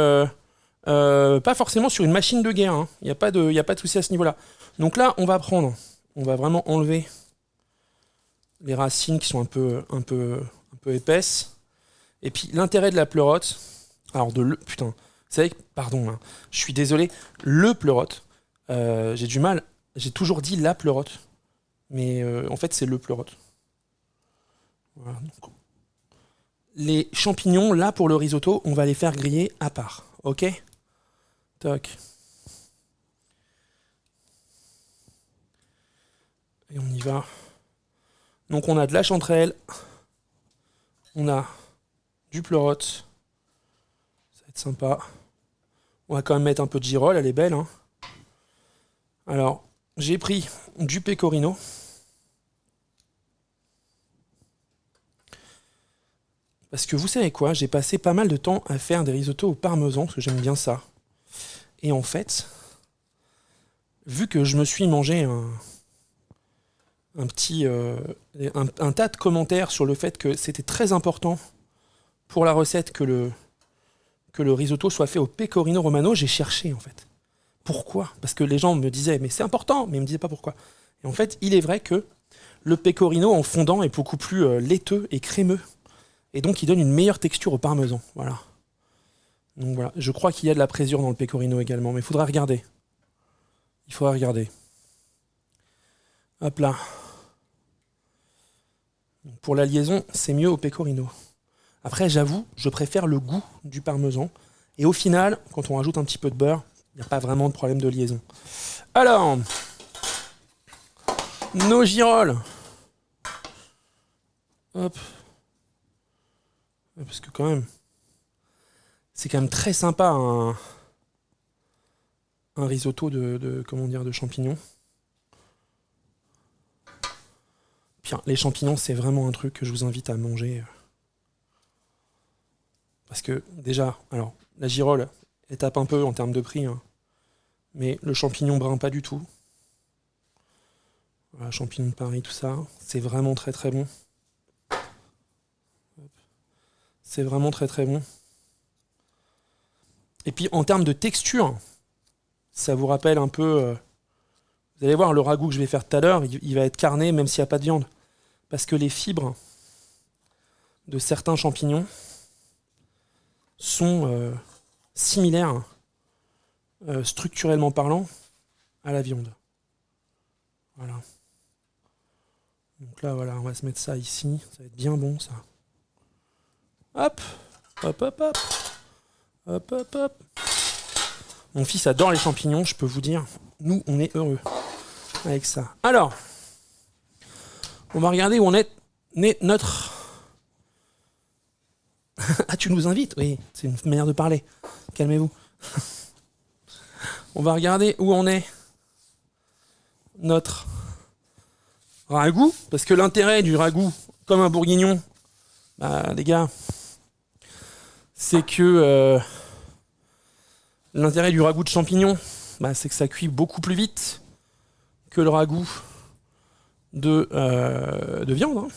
pas forcément sur une machine de guerre. Hein. Il n'y a pas de souci à ce niveau-là. Donc là, on va vraiment enlever les racines qui sont un peu épaisses. Et puis l'intérêt de la pleurote, alors putain, vous savez que, pardon, hein, je suis désolé, le pleurote, j'ai du mal, j'ai toujours dit la pleurote, mais en fait c'est le pleurote. Voilà, donc. Les champignons, là pour le risotto, on va les faire griller à part, ok? Toc. Et on y va. Donc on a de la chanterelle, on a du pleurote, ça va être sympa. On va quand même mettre un peu de girole, elle est belle. Hein. Alors, j'ai pris du pecorino. Parce que vous savez quoi, j'ai passé pas mal de temps à faire des risottos au parmesan, parce que j'aime bien ça. Et en fait, vu que je me suis mangé un tas de commentaires sur le fait que c'était très important pour la recette que le risotto soit fait au pecorino romano, j'ai cherché en fait. Pourquoi ? Parce que les gens me disaient mais c'est important, mais ils me disaient pas pourquoi. Et en fait, il est vrai que le pecorino en fondant est beaucoup plus laiteux et crémeux. Et donc il donne une meilleure texture au parmesan. Voilà. Donc voilà, je crois qu'il y a de la présure dans le pecorino également, mais il faudra regarder. Il faudra regarder. Hop là. Pour la liaison, c'est mieux au pecorino. Après, j'avoue, je préfère le goût du parmesan. Et au final, quand on rajoute un petit peu de beurre, il n'y a pas vraiment de problème de liaison. Alors, nos girolles. Hop. Parce que quand même, c'est quand même très sympa un risotto de champignons. Puis, les champignons, c'est vraiment un truc que je vous invite à manger. Parce que déjà, alors, la girole, elle tape un peu en termes de prix, hein, mais le champignon brun, pas du tout. Voilà, champignon de Paris, tout ça, c'est vraiment très très bon. C'est vraiment très très bon. Et puis en termes de texture, ça vous rappelle un peu... vous allez voir, le ragoût que je vais faire tout à l'heure, il va être carné même s'il n'y a pas de viande. Parce que les fibres de certains champignons sont similaires, structurellement parlant, à la viande. Voilà. Donc là, voilà, on va se mettre ça ici. Ça va être bien bon, ça. Hop, hop, hop, hop. Hop, hop, hop. Mon fils adore les champignons, je peux vous dire. Nous, on est heureux avec ça. Alors, on va regarder où on est notre... Ah, tu nous invites ? Oui, c'est une manière de parler. Calmez-vous. On va regarder où on est notre ragoût. Parce que l'intérêt du ragoût, comme un bourguignon, Bah, les gars, c'est que l'intérêt du ragoût de champignons, bah, c'est que ça cuit beaucoup plus vite que le ragoût de viande. Hein.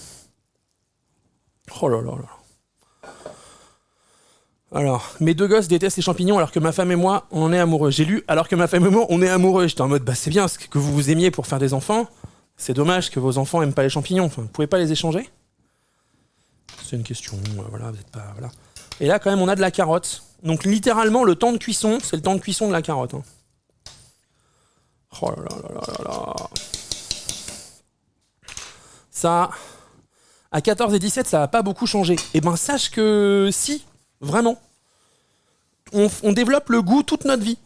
Oh là là là. Alors, mes deux gosses détestent les champignons alors que ma femme et moi, on est amoureux. J'ai lu, alors que ma femme et moi, on est amoureux. J'étais en mode, bah c'est bien ce que vous vous aimiez pour faire des enfants. C'est dommage que vos enfants aiment pas les champignons. Enfin, vous pouvez pas les échanger? C'est une question, voilà, vous êtes pas... Voilà. Et là, quand même, on a de la carotte. Donc, littéralement, le temps de cuisson, c'est le temps de cuisson de la carotte. Hein. Oh là là là là là là. Ça, à 14 et 17, ça va pas beaucoup changer. Eh ben, sache que si, vraiment. On développe le goût toute notre vie.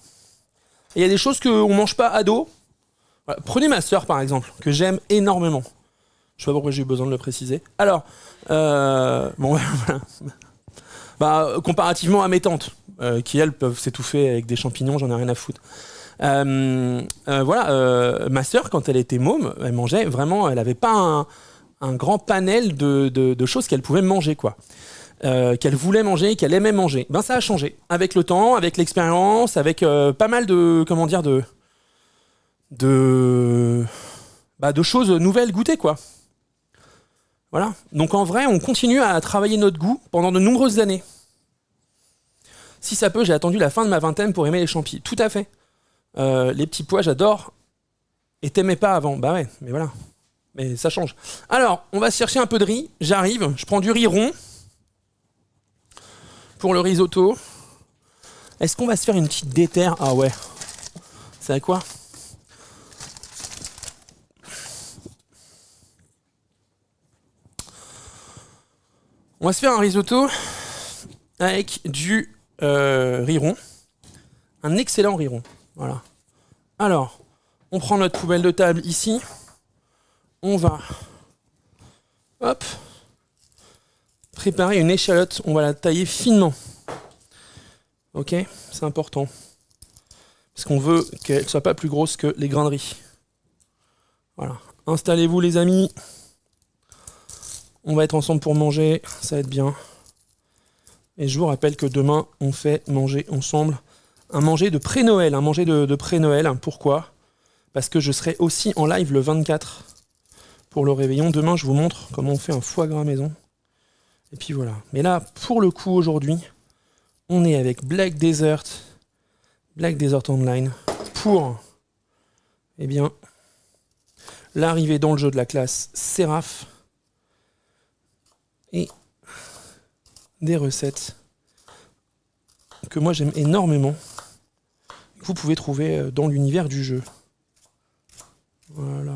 Et il y a des choses qu'on mange pas ado. Voilà. Prenez ma sœur, par exemple, que j'aime énormément. Je sais pas pourquoi j'ai eu besoin de le préciser. Alors, bon, voilà. Bah, comparativement à mes tantes, qui elles peuvent s'étouffer avec des champignons, j'en ai rien à foutre. Voilà, ma sœur, quand elle était môme, elle mangeait vraiment, elle avait pas un grand panel de choses qu'elle pouvait manger, quoi. Qu'elle voulait manger, qu'elle aimait manger. Ben ça a changé avec le temps, avec l'expérience, avec pas mal de, comment dire, de choses nouvelles goûtées, quoi. Voilà. Donc en vrai, on continue à travailler notre goût pendant de nombreuses années. Si ça peut, j'ai attendu la fin de ma vingtaine pour aimer les champis. Tout à fait. Les petits pois, j'adore. Et t'aimais pas avant. Bah ouais, mais voilà. Mais ça change. Alors, on va se chercher un peu de riz. J'arrive, je prends du riz rond. Pour le risotto. Est-ce qu'on va se faire une petite déterre? Ah ouais. Vous savez quoi? On va se faire un risotto avec du riz rond. Un excellent riz rond. Voilà. Alors, on prend notre poubelle de table ici. On va... Hop. Préparer une échalote. On va la tailler finement. Ok? C'est important. Parce qu'on veut qu'elle ne soit pas plus grosse que les grains de riz. Voilà. Installez-vous les amis. On va être ensemble pour manger, ça va être bien. Et je vous rappelle que demain, on fait manger ensemble un manger de pré-Noël. Un manger de pré-Noël. Pourquoi? Parce que je serai aussi en live le 24 pour le réveillon. Demain, je vous montre comment on fait un foie gras maison. Et puis voilà. Mais là, pour le coup, aujourd'hui, on est avec Black Desert Online, pour, eh bien, l'arrivée dans le jeu de la classe Seraph. Et des recettes que moi j'aime énormément, que vous pouvez trouver dans l'univers du jeu. Voilà.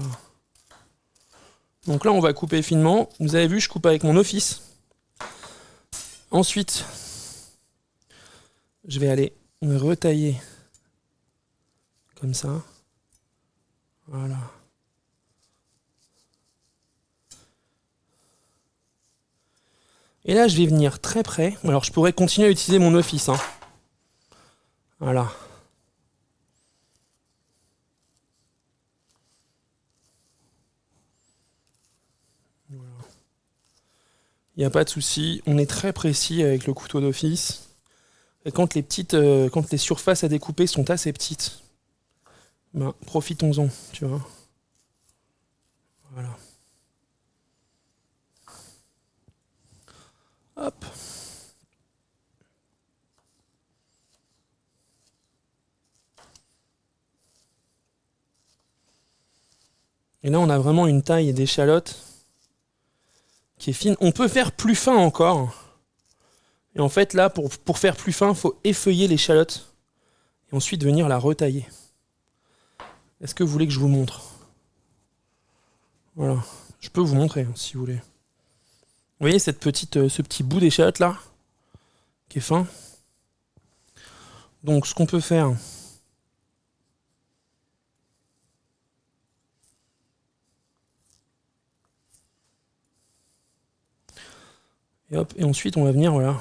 Donc là on va couper finement. Vous avez vu, je coupe avec mon office. Ensuite, je vais aller me retailler comme ça. Voilà. Et là, je vais venir très près. Alors, je pourrais continuer à utiliser mon office. Hein. Voilà. Voilà. Il n'y a pas de souci. On est très précis avec le couteau d'office. Et quand les surfaces à découper sont assez petites, ben, profitons-en, tu vois. Voilà. Hop. Et là, on a vraiment une taille d'échalote qui est fine. On peut faire plus fin encore. Et en fait, là, pour faire plus fin, il faut effeuiller l'échalote et ensuite venir la retailler. Est-ce que vous voulez que je vous montre? Voilà. Je peux vous montrer, hein, si vous voulez. Vous voyez ce petit bout d'échalote là, qui est fin. Donc ce qu'on peut faire, et hop, et ensuite on va venir, voilà.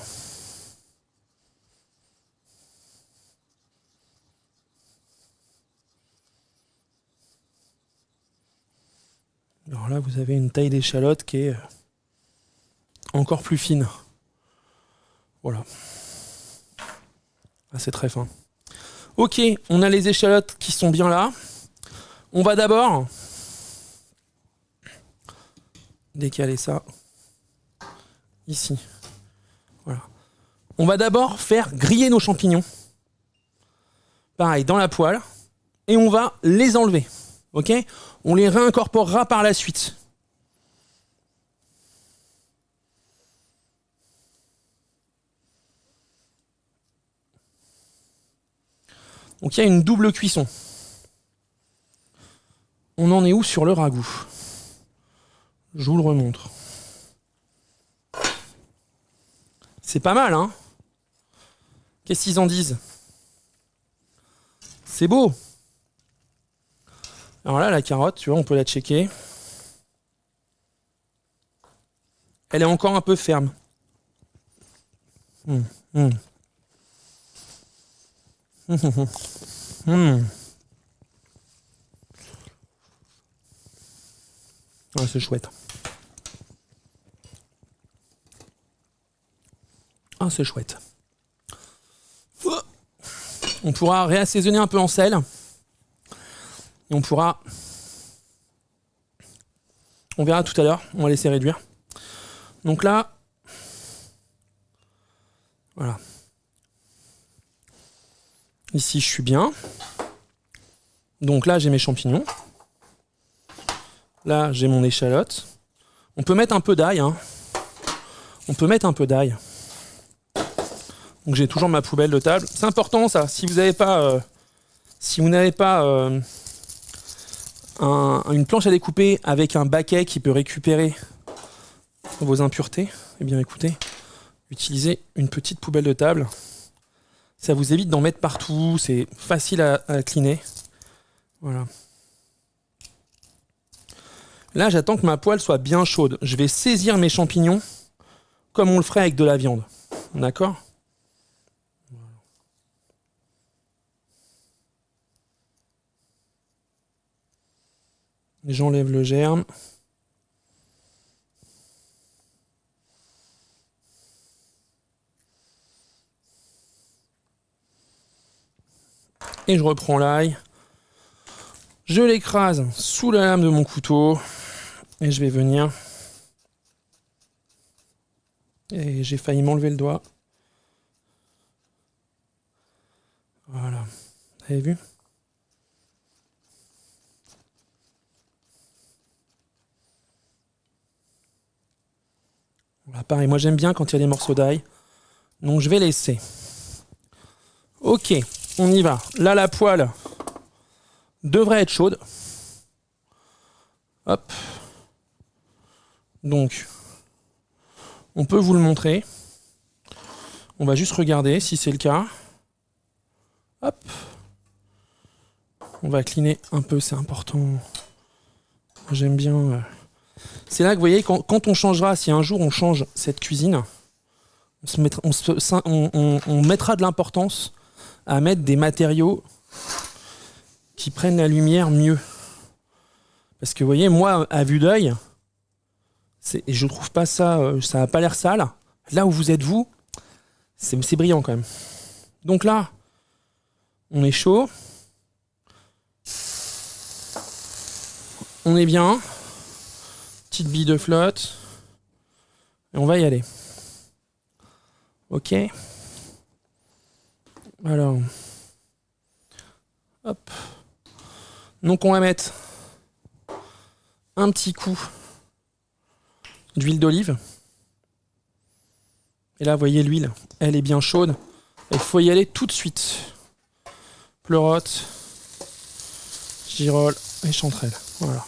Alors là vous avez une taille d'échalote qui est encore plus fine. Voilà. Ah, c'est très fin. Ok, on a les échalotes qui sont bien là. On va d'abord décaler ça ici. Voilà. On va d'abord faire griller nos champignons. Pareil, dans la poêle. Et on va les enlever. Ok ? On les réincorporera par la suite. Donc il y a une double cuisson. On en est où sur le ragoût ? Je vous le remontre. C'est pas mal, hein ? Qu'est-ce qu'ils en disent ? C'est beau. Alors là, la carotte, tu vois, on peut la checker. Elle est encore un peu ferme. Ouais, c'est chouette. Ah, c'est chouette. On pourra réassaisonner un peu en sel. Et on pourra... On verra tout à l'heure. On va laisser réduire. Donc là... Voilà. Ici, je suis bien. Donc là, j'ai mes champignons. Là, j'ai mon échalote. On peut mettre un peu d'ail. Hein. On peut mettre un peu d'ail. Donc j'ai toujours ma poubelle de table. C'est important ça. Si vous n'avez pas, une planche à découper avec un baquet qui peut récupérer vos impuretés, eh bien écoutez, utilisez une petite poubelle de table. Ça vous évite d'en mettre partout. C'est facile à cleaner. Voilà. Là, j'attends que ma poêle soit bien chaude. Je vais saisir mes champignons comme on le ferait avec de la viande. D'accord ? J'enlève le germe. Et je reprends l'ail. Je l'écrase sous la lame de mon couteau. Et je vais venir. Et j'ai failli m'enlever le doigt. Voilà. Vous avez vu ? Voilà, pareil, moi j'aime bien quand il y a des morceaux d'ail. Donc je vais laisser. Ok, on y va. Là, la poêle devrait être chaude. Hop. Donc, on peut vous le montrer. On va juste regarder si c'est le cas. Hop. On va cleaner un peu, c'est important. J'aime bien... C'est là que vous voyez, quand on changera, si un jour on change cette cuisine, on mettra de l'importance à mettre des matériaux qui prennent la lumière mieux. Parce que vous voyez, moi, à vue d'œil, et je trouve pas ça, ça n'a pas l'air sale. Là où vous êtes vous, c'est brillant quand même. Donc là, on est chaud. On est bien. Petite bille de flotte. Et on va y aller. Ok. Alors. Hop. Donc on va mettre un petit coup d'huile d'olive. Et là, vous voyez l'huile, elle est bien chaude. Il faut y aller tout de suite. Pleurote, girole et chanterelle. Voilà.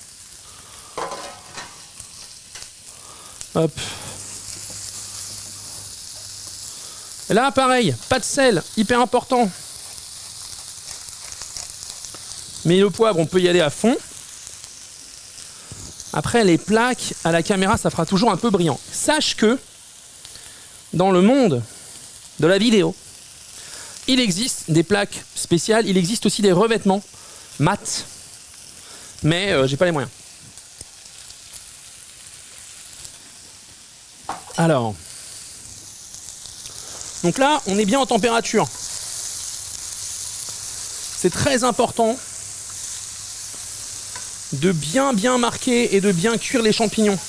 Hop. Et là, pareil, pas de sel, hyper important. Mais le poivre, on peut y aller à fond. Après, les plaques, à la caméra, ça fera toujours un peu brillant. Sache que, dans le monde de la vidéo, il existe des plaques spéciales, il existe aussi des revêtements mat. Mais j'ai pas les moyens. Alors. Donc là, on est bien en température. C'est très important de bien marquer et de bien cuire les champignons.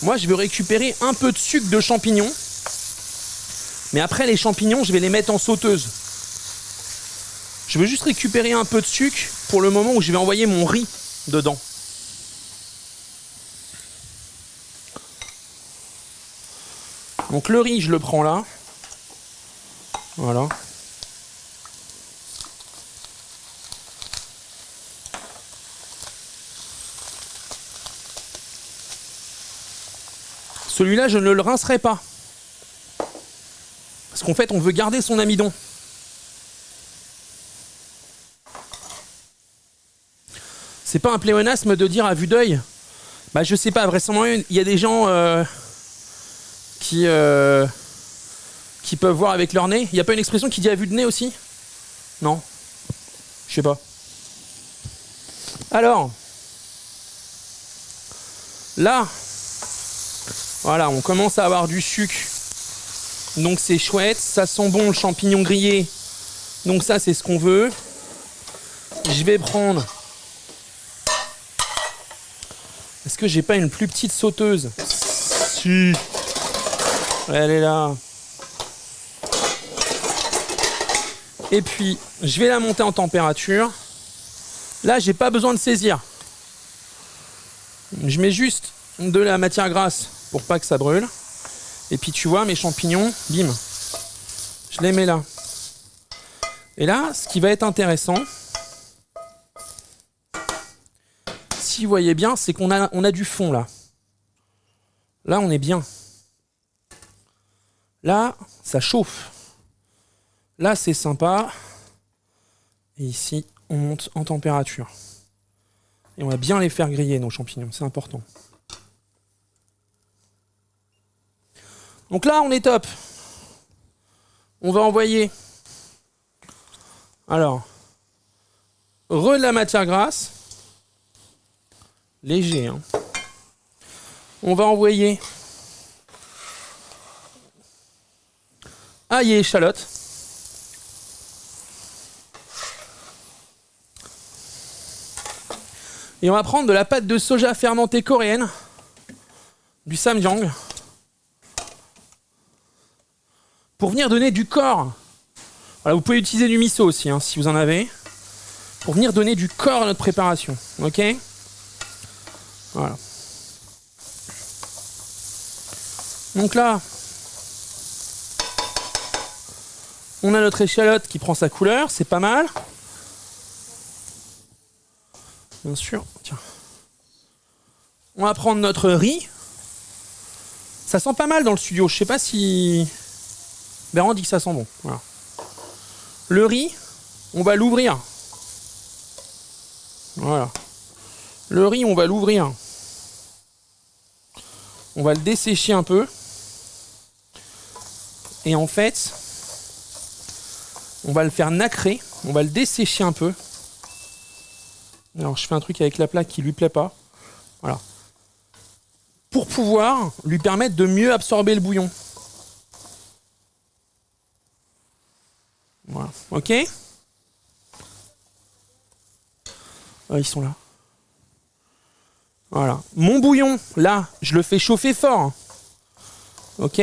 Moi, je veux récupérer un peu de sucre de champignons. Mais après, les champignons, je vais les mettre en sauteuse. Je veux juste récupérer un peu de sucre pour le moment où je vais envoyer mon riz dedans. Donc le riz, je le prends là. Voilà. Celui-là, je ne le rincerai pas. Parce qu'en fait, on veut garder son amidon. C'est pas un pléonasme de dire à vue d'œil. Bah, je sais pas, vraisemblablement, il y a des gens qui peuvent voir avec leur nez. Il n'y a pas une expression qui dit à vue de nez aussi? Non. Je sais pas. Alors, là, voilà, on commence à avoir du sucre. Donc c'est chouette. Ça sent bon le champignon grillé. Donc ça, c'est ce qu'on veut. Je vais prendre... Est-ce que j'ai pas une plus petite sauteuse? Si. Elle est là. Et puis, je vais la monter en température. Là, j'ai pas besoin de saisir. Je mets juste de la matière grasse pour pas que ça brûle. Et puis, tu vois, mes champignons, bim. Je les mets là. Et là, ce qui va être intéressant, si vous voyez bien, c'est qu'on a du fond là. Là, on est bien. Là, ça chauffe. Là, c'est sympa. Et ici, on monte en température. Et on va bien les faire griller, nos champignons. C'est important. Donc là, on est top. On va envoyer... Alors, de la matière grasse. Léger, hein. On va envoyer ail et échalote. Et on va prendre de la pâte de soja fermentée coréenne, du samgyang, pour venir donner du corps. Voilà, vous pouvez utiliser du miso aussi, hein, si vous en avez, pour venir donner du corps à notre préparation. Ok ? Voilà. Donc là, on a notre échalote qui prend sa couleur, c'est pas mal. Bien sûr, tiens. On va prendre notre riz. Ça sent pas mal dans le studio, je sais pas si... Berrand dit que ça sent bon. Voilà. Le riz, on va l'ouvrir. Voilà. Le riz, on va l'ouvrir. On va le dessécher un peu. Et en fait, on va le faire nacrer. On va le dessécher un peu. Alors, je fais un truc avec la plaque qui lui plaît pas. Voilà. Pour pouvoir lui permettre de mieux absorber le bouillon. Voilà. Ok ? Ils sont là. Voilà. Mon bouillon, là, je le fais chauffer fort. Ok ?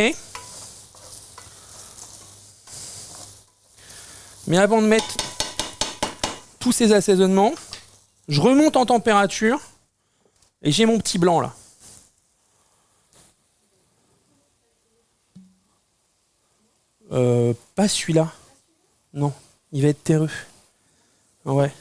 Mais avant de mettre tous ces assaisonnements, je remonte en température et j'ai mon petit blanc là. Pas celui-là. Non, il va être terreux. Ouais.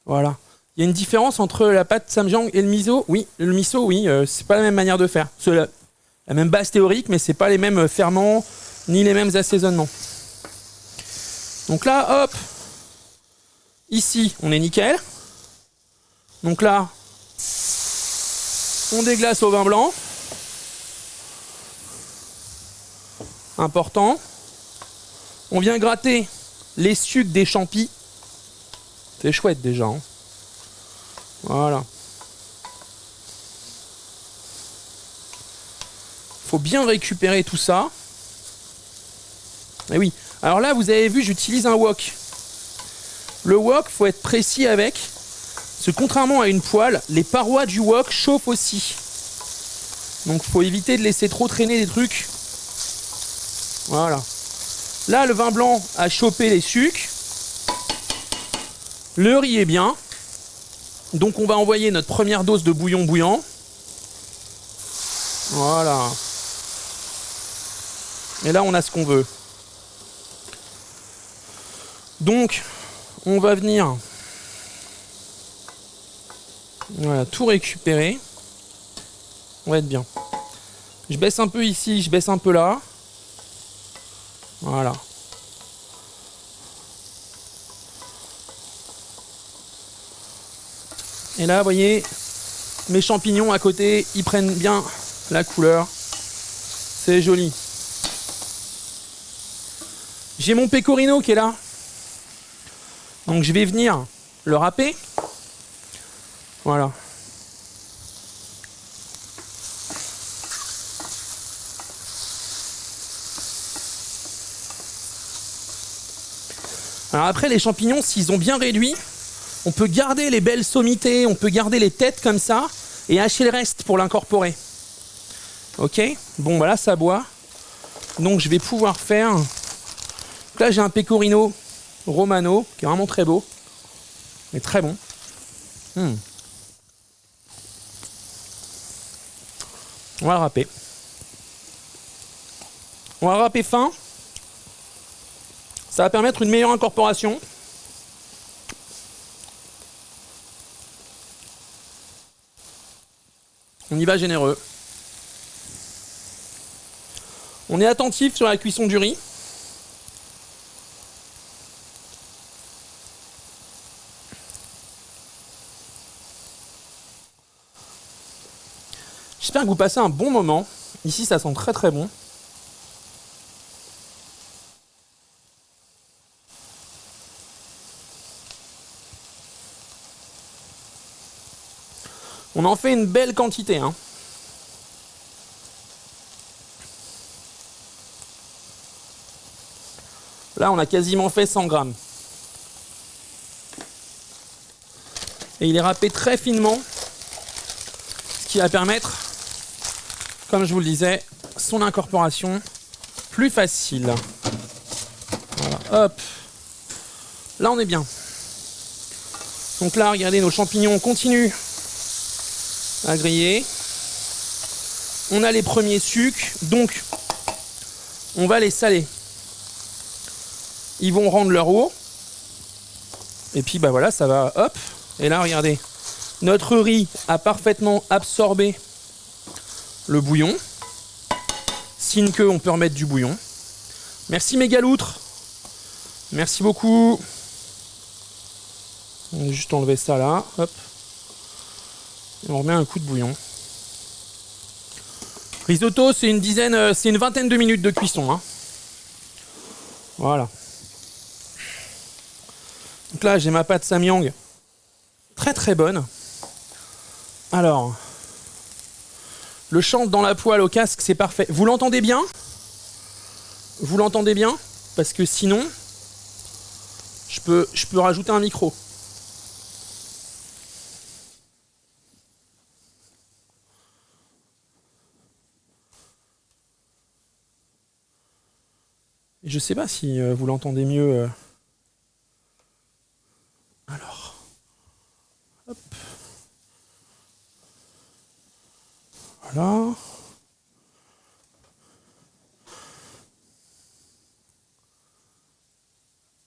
Voilà. Il y a une différence entre la pâte samgyang et le miso. Oui, le miso, oui, c'est pas la même manière de faire. C'est la même base théorique, mais c'est pas les mêmes ferments ni les mêmes assaisonnements. Donc là, hop. Ici, on est nickel. Donc là, on déglace au vin blanc. Important. On vient gratter les sucs des champis. C'est chouette déjà. Hein. Voilà. Faut bien récupérer tout ça. Et oui. Alors là, vous avez vu, j'utilise un wok. Le wok, faut être précis avec. Parce que contrairement à une poêle, les parois du wok chauffent aussi. Donc faut éviter de laisser trop traîner des trucs. Voilà. Là, le vin blanc a chopé les sucres. Le riz est bien. Donc on va envoyer notre première dose de bouillon bouillant. Voilà. Et là, on a ce qu'on veut. Donc, on va venir voilà, tout récupérer. On va être bien. Je baisse un peu ici, je baisse un peu là. Voilà. Et là, vous voyez, mes champignons à côté, ils prennent bien la couleur. C'est joli. J'ai mon pecorino qui est là. Donc je vais venir le râper. Voilà. Alors après, les champignons, s'ils ont bien réduit, on peut garder les belles sommités, on peut garder les têtes comme ça et hacher le reste pour l'incorporer. Ok? Bon, bah là, ça boit. Donc je vais pouvoir faire... Donc là, j'ai un pecorino romano qui est vraiment très beau. Mais très bon. On va le râper. On va le râper fin. Ça va permettre une meilleure incorporation. On y va généreux. On est attentif sur la cuisson du riz. J'espère que vous passez un bon moment. Ici, ça sent très très bon. On en fait une belle quantité, hein. Là, on a quasiment fait 100 grammes. Et il est râpé très finement, ce qui va permettre, comme je vous le disais, son incorporation plus facile. Voilà, hop. Là, on est bien. Donc là, regardez, nos champignons continuent à griller. On a les premiers sucres, donc on va les saler. Ils vont rendre leur eau. Et puis bah voilà, ça va, hop. Et là, regardez, notre riz a parfaitement absorbé le bouillon. Signe que on peut remettre du bouillon. Merci méga loutre. Merci beaucoup. On va juste enlever ça là, hop. Et on remet un coup de bouillon. Risotto, c'est une vingtaine de minutes de cuisson, hein. Voilà. Donc là, j'ai ma pâte samyang. Très très bonne. Alors, le chante dans la poêle au casque, c'est parfait. Vous l'entendez bien? Vous l'entendez bien? Parce que sinon, je peux rajouter un micro. Je sais pas si vous l'entendez mieux. Alors, hop. Voilà.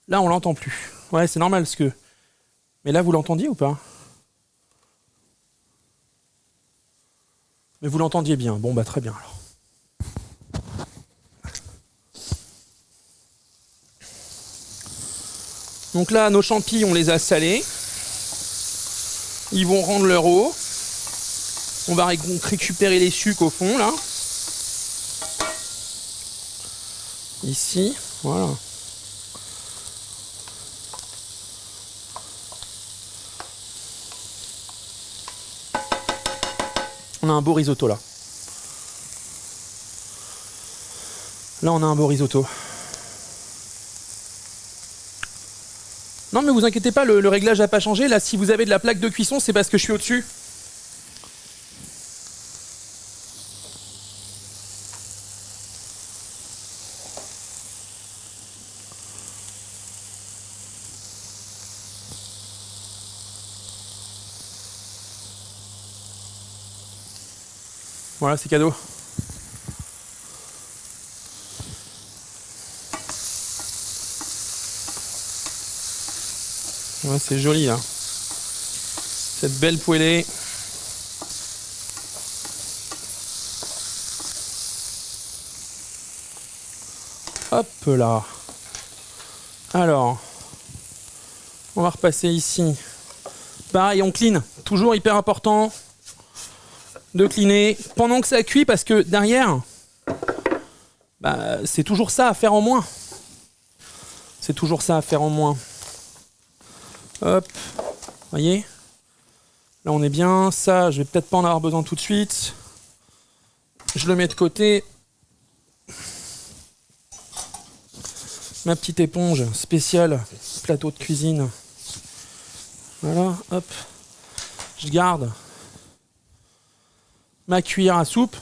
Là, on l'entend plus. Ouais, c'est normal parce que... Mais là, vous l'entendiez ou pas? Mais vous l'entendiez bien. Bon, bah très bien alors. Donc là, nos champis, on les a salés. Ils vont rendre leur eau. On va récupérer les sucres au fond, là. Ici, voilà. On a un beau risotto là. Là, on a un beau risotto. Non, mais vous inquiétez pas, le réglage n'a pas changé. Là, si vous avez de la plaque de cuisson, c'est parce que je suis au-dessus. Voilà, c'est cadeau. Ouais, c'est joli là. Cette belle poêlée. Hop là. Alors, on va repasser ici. Pareil, on clean. Toujours hyper important de cleaner pendant que ça cuit parce que derrière, bah, c'est toujours ça à faire en moins. C'est toujours ça à faire en moins. Hop, voyez. Là on est bien. Ça, je vais peut-être pas en avoir besoin tout de suite. Je le mets de côté. Ma petite éponge spéciale plateau de cuisine. Voilà, hop. Je garde ma cuillère à soupe.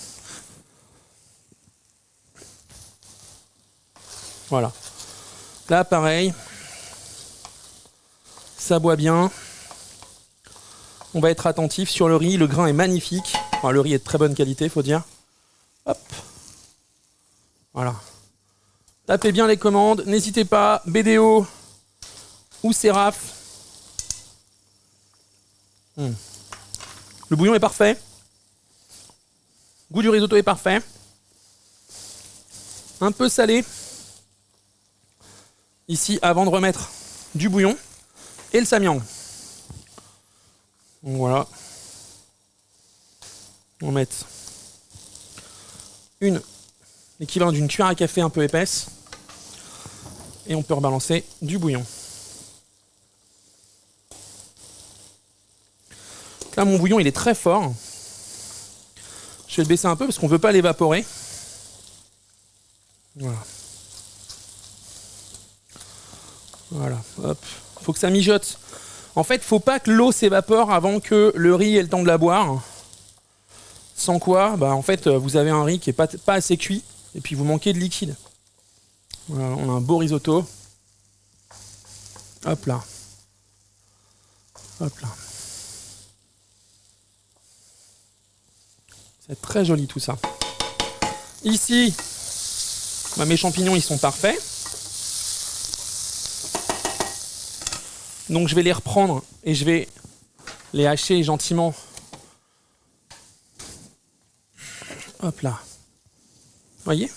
Voilà. Là, pareil. Ça boit bien. On va être attentif sur le riz. Le grain est magnifique. Enfin, le riz est de très bonne qualité, faut dire. Hop. Voilà. Tapez bien les commandes. N'hésitez pas. BDO ou Séraph. Le bouillon est parfait. Goût du risotto est parfait. Un peu salé. Ici, avant de remettre du bouillon et le samyang. Donc voilà. On va mettre l'équivalent d'une cuillère à café un peu épaisse. Et on peut rebalancer du bouillon. Là, mon bouillon, il est très fort. Je vais le baisser un peu parce qu'on ne veut pas l'évaporer. Voilà. Voilà, hop. Faut que ça mijote. En fait, faut pas que l'eau s'évapore avant que le riz ait le temps de la boire. Sans quoi, bah en fait, vous avez un riz qui est pas assez cuit et puis vous manquez de liquide. Voilà, on a un beau risotto. Hop là. Hop là. C'est très joli tout ça. Ici, bah, mes champignons, ils sont parfaits. Donc je vais les reprendre et je vais les hacher gentiment. Hop là. Voyez ?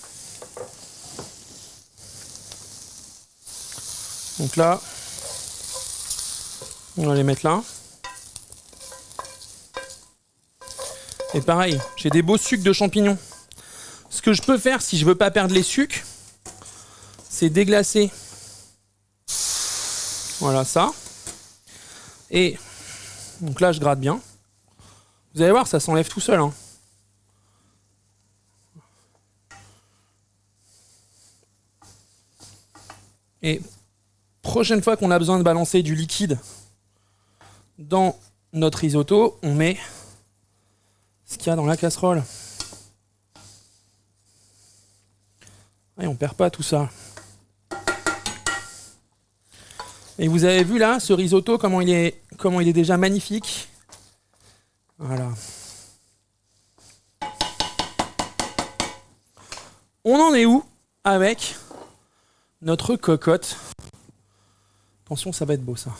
Donc là, on va les mettre là. Et pareil, j'ai des beaux sucs de champignons. Ce que je peux faire si je veux pas perdre les sucs, c'est déglacer. Voilà ça. Et donc là, je gratte bien. Vous allez voir, ça s'enlève tout seul. Hein. Et prochaine fois qu'on a besoin de balancer du liquide dans notre risotto, on met ce qu'il y a dans la casserole. Et on perd pas tout ça. Et vous avez vu là, ce risotto, comment il est déjà magnifique. Voilà. On en est où avec notre cocotte? Attention, ça va être beau ça.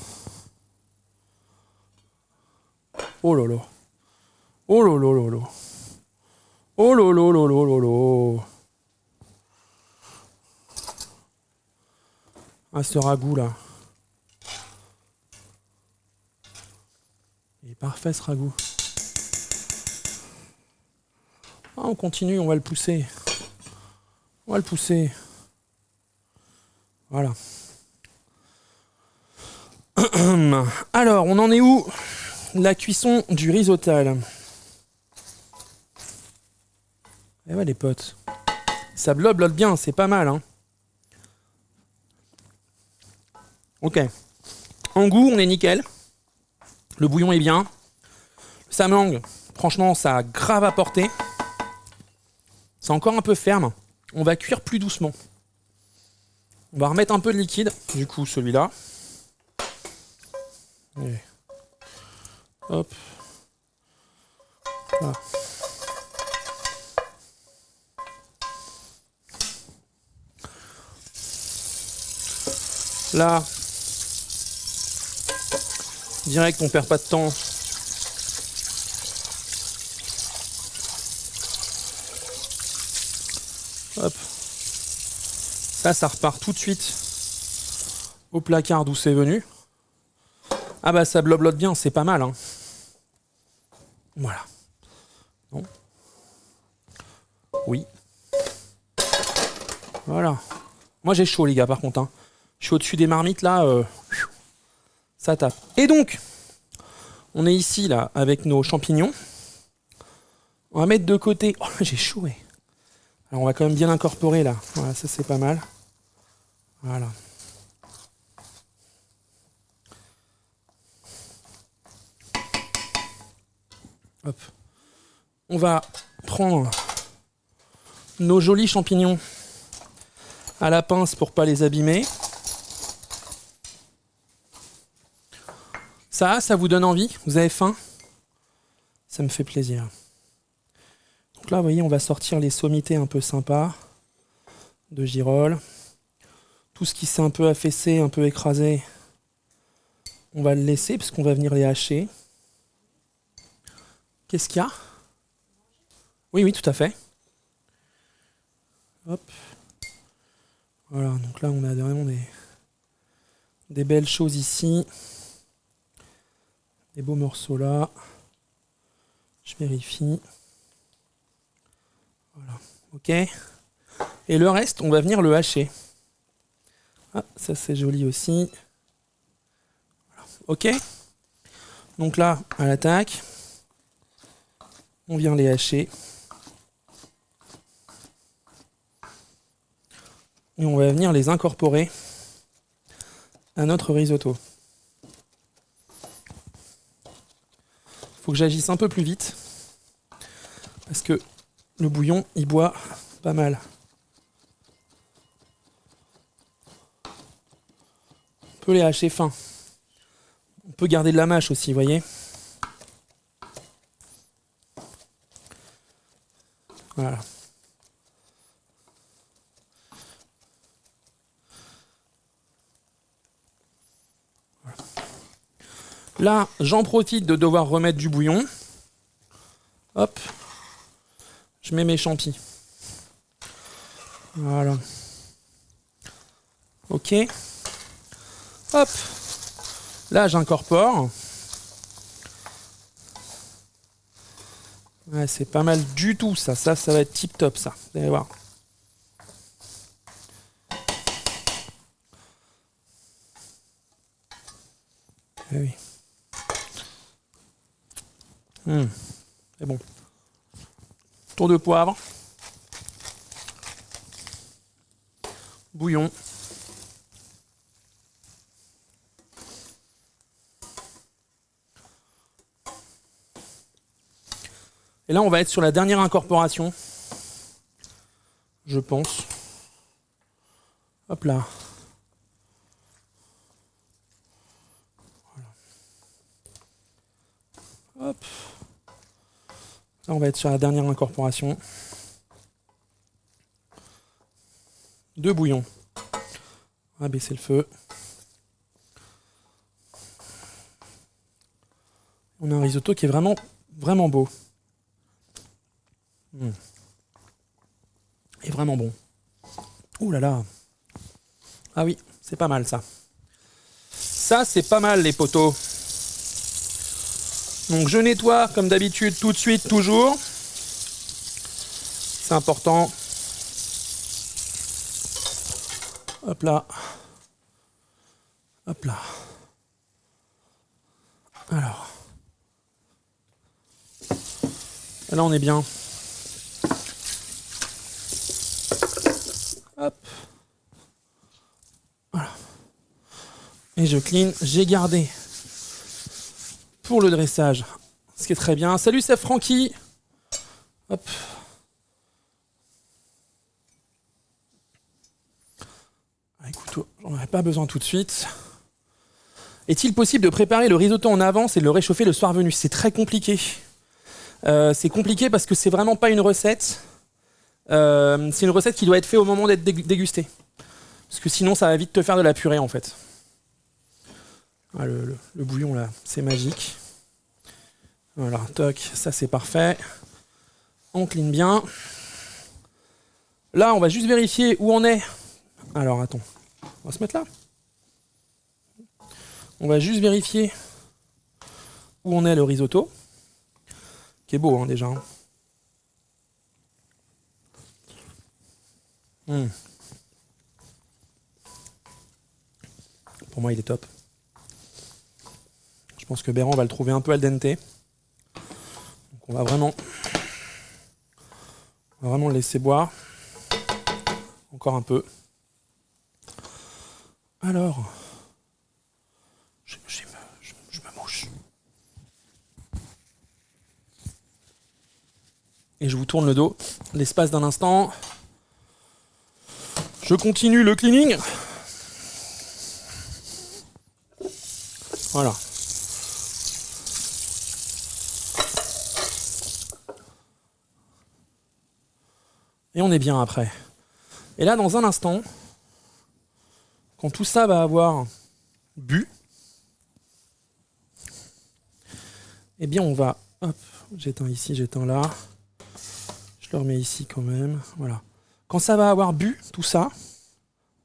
Oh lolo. Oh lolo lolo. Oh lolo lolo lolo. Ah, ce ragoût là. Il est parfait ce ragoût. Ah, on continue, on va le pousser. On va le pousser. Voilà. Alors, on en est où? La cuisson du risottal. Et ouais les potes. Ça bloblote bien, c'est pas mal. Hein. Ok. En goût, on est nickel. Le bouillon est bien. Le samlang, franchement, ça a grave apporté. C'est encore un peu ferme. On va cuire plus doucement. On va remettre un peu de liquide. Du coup, celui-là. Et hop. Voilà. Là, direct, on perd pas de temps. Hop. Ça repart tout de suite au placard d'où c'est venu. Ah bah ça bloblote bien, c'est pas mal. Hein. Voilà. Non. Oui. Voilà. Moi j'ai chaud les gars par contre. Hein. Je suis au-dessus des marmites là. Ça tape. Et donc, on est ici là avec nos champignons. On va mettre de côté. Oh j'ai chaud. Ouais. Alors on va quand même bien incorporer là. Voilà, ça c'est pas mal. Voilà. Hop. On va prendre nos jolis champignons à la pince pour pas les abîmer. Ça vous donne envie? Vous avez faim? Ça me fait plaisir. Donc là, vous voyez, on va sortir les sommités un peu sympas de girolles. Tout ce qui s'est un peu affaissé, un peu écrasé, on va le laisser parce qu'on va venir les hacher. Qu'est-ce qu'il y a? Oui, tout à fait. Hop. Voilà, donc là, on a vraiment des belles choses ici. Des beaux morceaux là. Je vérifie. Voilà, ok. Et le reste, on va venir le hacher. Ah, ça c'est joli aussi. Voilà. Ok. Donc là, à l'attaque, on vient les hacher. Et on va venir les incorporer à notre risotto. Faut que j'agisse un peu plus vite parce que le bouillon il boit pas mal. On peut les hacher fins. On peut garder de la mâche aussi, vous voyez. Voilà. Là, j'en profite de devoir remettre du bouillon. Hop. Je mets mes champis. Voilà. Ok. Hop. Là, j'incorpore. Ouais, c'est pas mal du tout, ça. Ça va être tip top, ça. Vous allez voir. Eh oui. C'est bon. Tour de poivre. Bouillon. Et là, on va être sur la dernière incorporation. Je pense. Hop là. Voilà. Hop. Là, on va être sur la dernière incorporation. De bouillon. On va baisser le feu. On a un risotto qui est vraiment, vraiment beau. Et vraiment bon. Ouh là là. Ah oui, c'est pas mal ça. Ça, c'est pas mal les potos. Donc je nettoie comme d'habitude tout de suite, toujours. C'est important. Hop là. Hop là. Alors. Là on est bien. Et je clean. J'ai gardé pour le dressage, ce qui est très bien. Salut, c'est Francky. Hop. Écoute, j'en aurais pas besoin tout de suite. Est-il possible de préparer le risotto en avance et de le réchauffer le soir venu? C'est très compliqué. C'est compliqué parce que c'est vraiment pas une recette. C'est une recette qui doit être faite au moment d'être dégustée. Parce que sinon, ça va vite te faire de la purée, en fait. Ah, le bouillon, là, c'est magique. Voilà, toc, ça c'est parfait. On clean bien. Là, on va juste vérifier où on est. Alors, attends. On va se mettre là. On va juste vérifier où on est le risotto. Qui est beau, hein, déjà. Pour moi, il est top. Je pense que Béran va le trouver un peu al dente. Donc, on va vraiment le laisser boire. Encore un peu. Alors, je me mouche. Et je vous tourne le dos. L'espace d'un instant. Je continue le cleaning. Voilà. Et on est bien après. Et là, dans un instant, quand tout ça va avoir bu, eh bien on va, hop, j'éteins ici, j'éteins là, je le remets ici quand même, voilà. Quand ça va avoir bu, tout ça,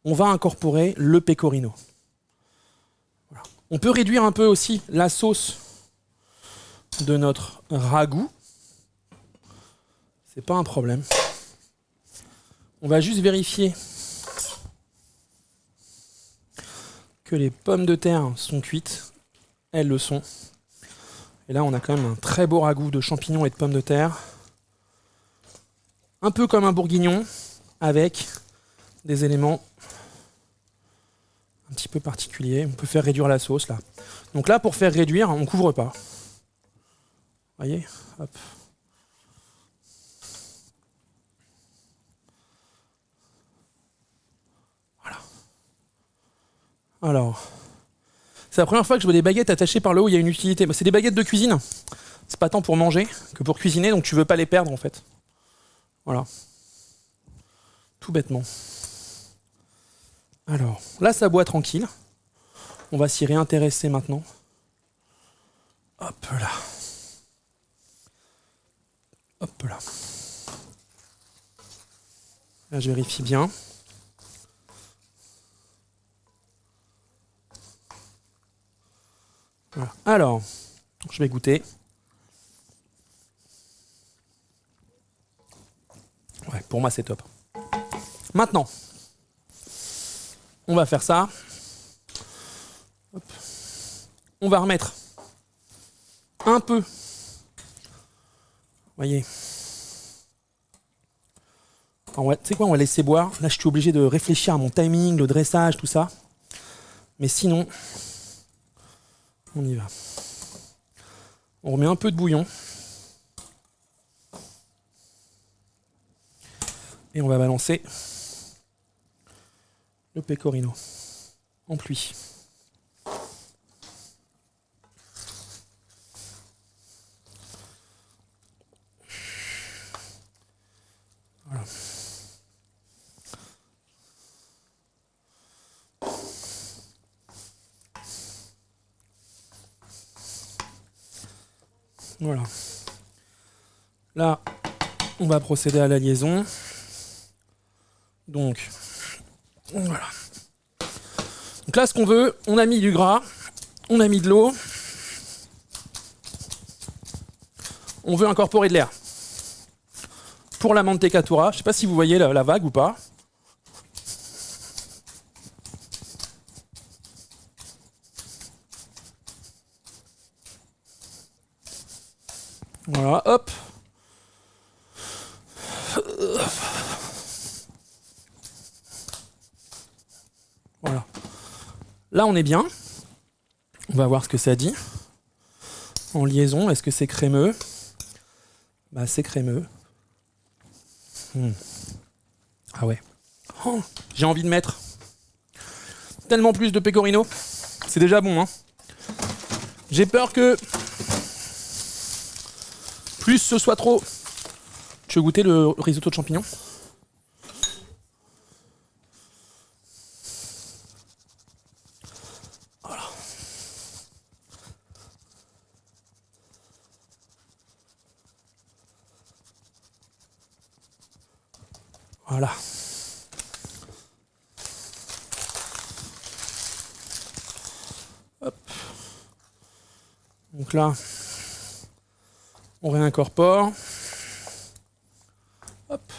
on va incorporer le pecorino. Voilà. On peut réduire un peu aussi la sauce de notre ragoût, c'est pas un problème. On va juste vérifier que les pommes de terre sont cuites. Elles le sont. Et là, on a quand même un très beau ragoût de champignons et de pommes de terre. Un peu comme un bourguignon, avec des éléments un petit peu particuliers. On peut faire réduire la sauce, là. Donc là, pour faire réduire, on ne couvre pas. Vous voyez ? Hop. Alors, c'est la première fois que je vois des baguettes attachées par le haut, il y a une utilité. C'est des baguettes de cuisine. C'est pas tant pour manger que pour cuisiner, donc tu veux pas les perdre en fait. Voilà. Tout bêtement. Alors, là ça boit tranquille. On va s'y réintéresser maintenant. Hop là. Hop là. Là je vérifie bien. Voilà. Alors, je vais goûter. Ouais, pour moi c'est top. Maintenant, on va faire ça. Hop. On va remettre un peu. Vous voyez. Tu sais quoi, on va laisser boire. Là, je suis obligé de réfléchir à mon timing, le dressage, tout ça. Mais sinon, on y va. On remet un peu de bouillon. Et on va balancer le pecorino en pluie. Voilà. Voilà. Là, on va procéder à la liaison. Donc, voilà. Donc là, ce qu'on veut, on a mis du gras, on a mis de l'eau. On veut incorporer de l'air. Pour la mantecatura, je ne sais pas si vous voyez la vague ou pas. Voilà, hop. Voilà. Là, on est bien. On va voir ce que ça dit. En liaison, est-ce que c'est crémeux? Bah c'est crémeux. Ah ouais. Oh, j'ai envie de mettre tellement plus de pecorino. C'est déjà bon, hein. J'ai peur que plus ce soit trop. Tu veux goûter le risotto de champignons? Voilà. Voilà. Hop. Donc là, on réincorpore. Hop.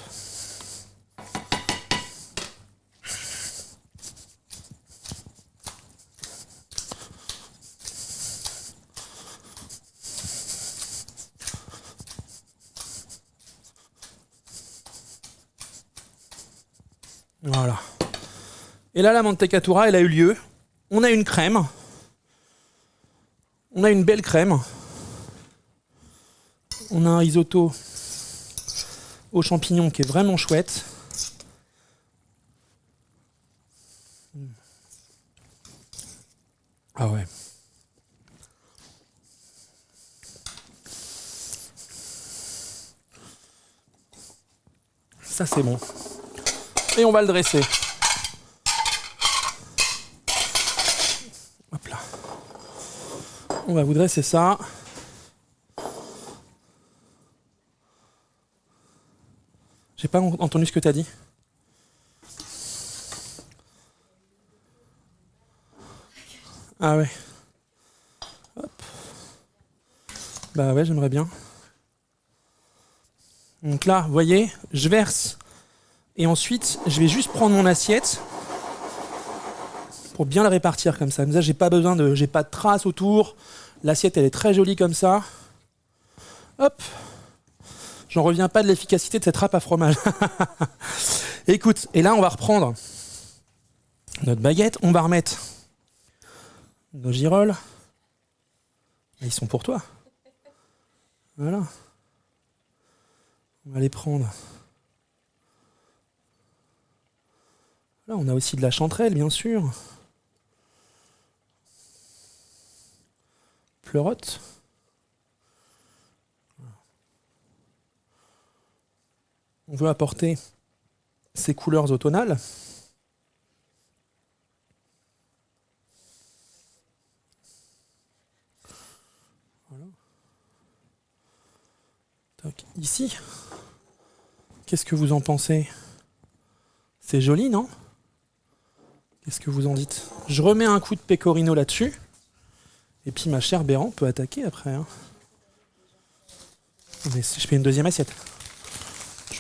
Voilà. Et là, la mantecatura, elle a eu lieu. On a une crème. On a une belle crème. On a un risotto aux champignons qui est vraiment chouette. Ah ouais. Ça c'est bon. Et on va le dresser. Hop là. On va vous dresser ça. J'ai pas entendu ce que t'as dit. Ah ouais. Hop. Bah ouais, j'aimerais bien. Donc là, vous voyez, je verse. Et ensuite, je vais juste prendre mon assiette pour bien la répartir comme ça. Comme ça, j'ai pas de traces autour. L'assiette, elle est très jolie comme ça. Hop. J'en reviens pas de l'efficacité de cette râpe à fromage. Écoute, et là, on va reprendre notre baguette. On va remettre nos girolles. Ils sont pour toi. Voilà. On va les prendre. Là, on a aussi de la chanterelle, bien sûr. Pleurote. On veut apporter ces couleurs automnales. Voilà. Tac. Ici, qu'est-ce que vous en pensez? C'est joli, non? Qu'est-ce que vous en dites? Je remets un coup de pecorino là-dessus. Et puis ma chère Béran peut attaquer après. Hein. Mais si je fais une deuxième assiette.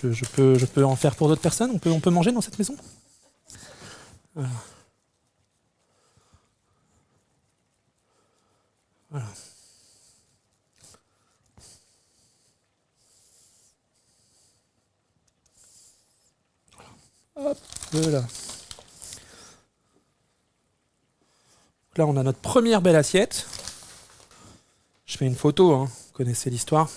Je peux en faire pour d'autres personnes? On peut manger dans cette maison? Voilà. Voilà. Hop là. Là, on a notre première belle assiette. Je fais une photo, hein. Vous connaissez l'histoire.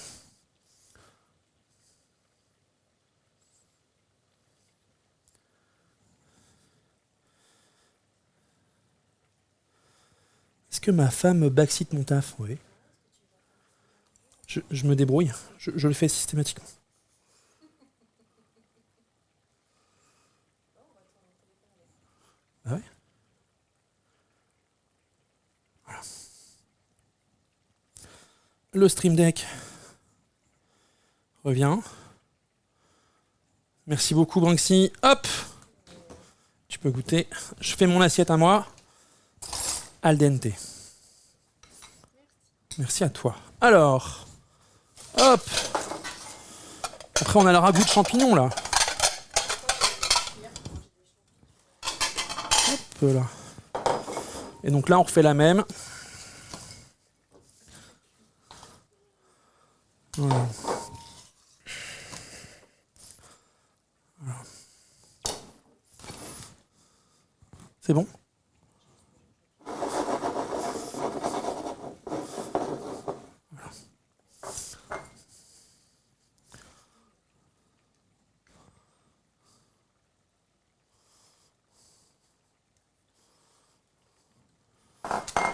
Est-ce que ma femme me backseat mon taf? Oui. Je me débrouille. Je le fais systématiquement. Ah ouais? Voilà. Le Stream Deck revient. Merci beaucoup, Banksy. Hop! Tu peux goûter. Je fais mon assiette à moi. Al dente. Merci à toi. Alors, hop! Après, on a le ragoût de champignons, là. Hop là. Et donc là, on refait la même. Voilà. Voilà. C'est bon?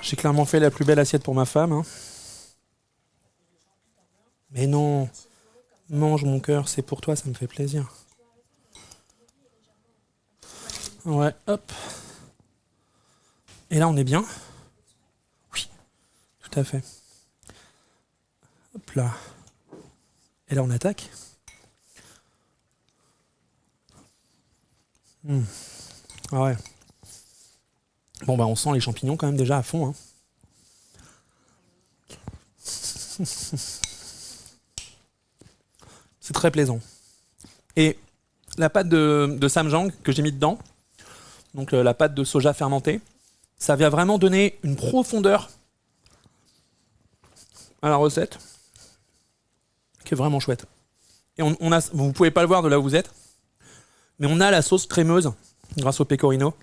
J'ai clairement fait la plus belle assiette pour ma femme. Hein. Mais non, mange mon cœur, c'est pour toi, ça me fait plaisir. Ouais, hop. Et là, on est bien? Oui, tout à fait. Hop là. Et là, on attaque. Ah ouais. Bon, bah, on sent les champignons quand même déjà à fond. Hein. C'est très plaisant. Et la pâte de samjang que j'ai mis dedans, donc la pâte de soja fermentée, ça vient vraiment donner une profondeur à la recette qui est vraiment chouette. Et on a, vous pouvez pas le voir de là où vous êtes, mais on a la sauce crémeuse grâce au pecorino.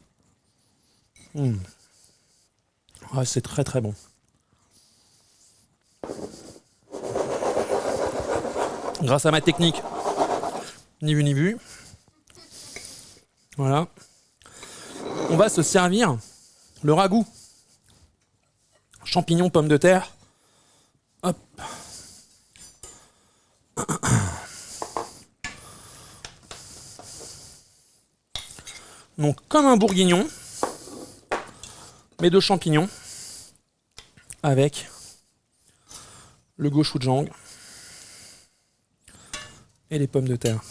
Ouais, c'est très très bon. Grâce à ma technique, ni vu ni vu. Voilà. On va se servir le ragoût. Champignons, pommes de terre. Hop. Donc comme un bourguignon, mais de champignons, avec le gochujang et les pommes de terre.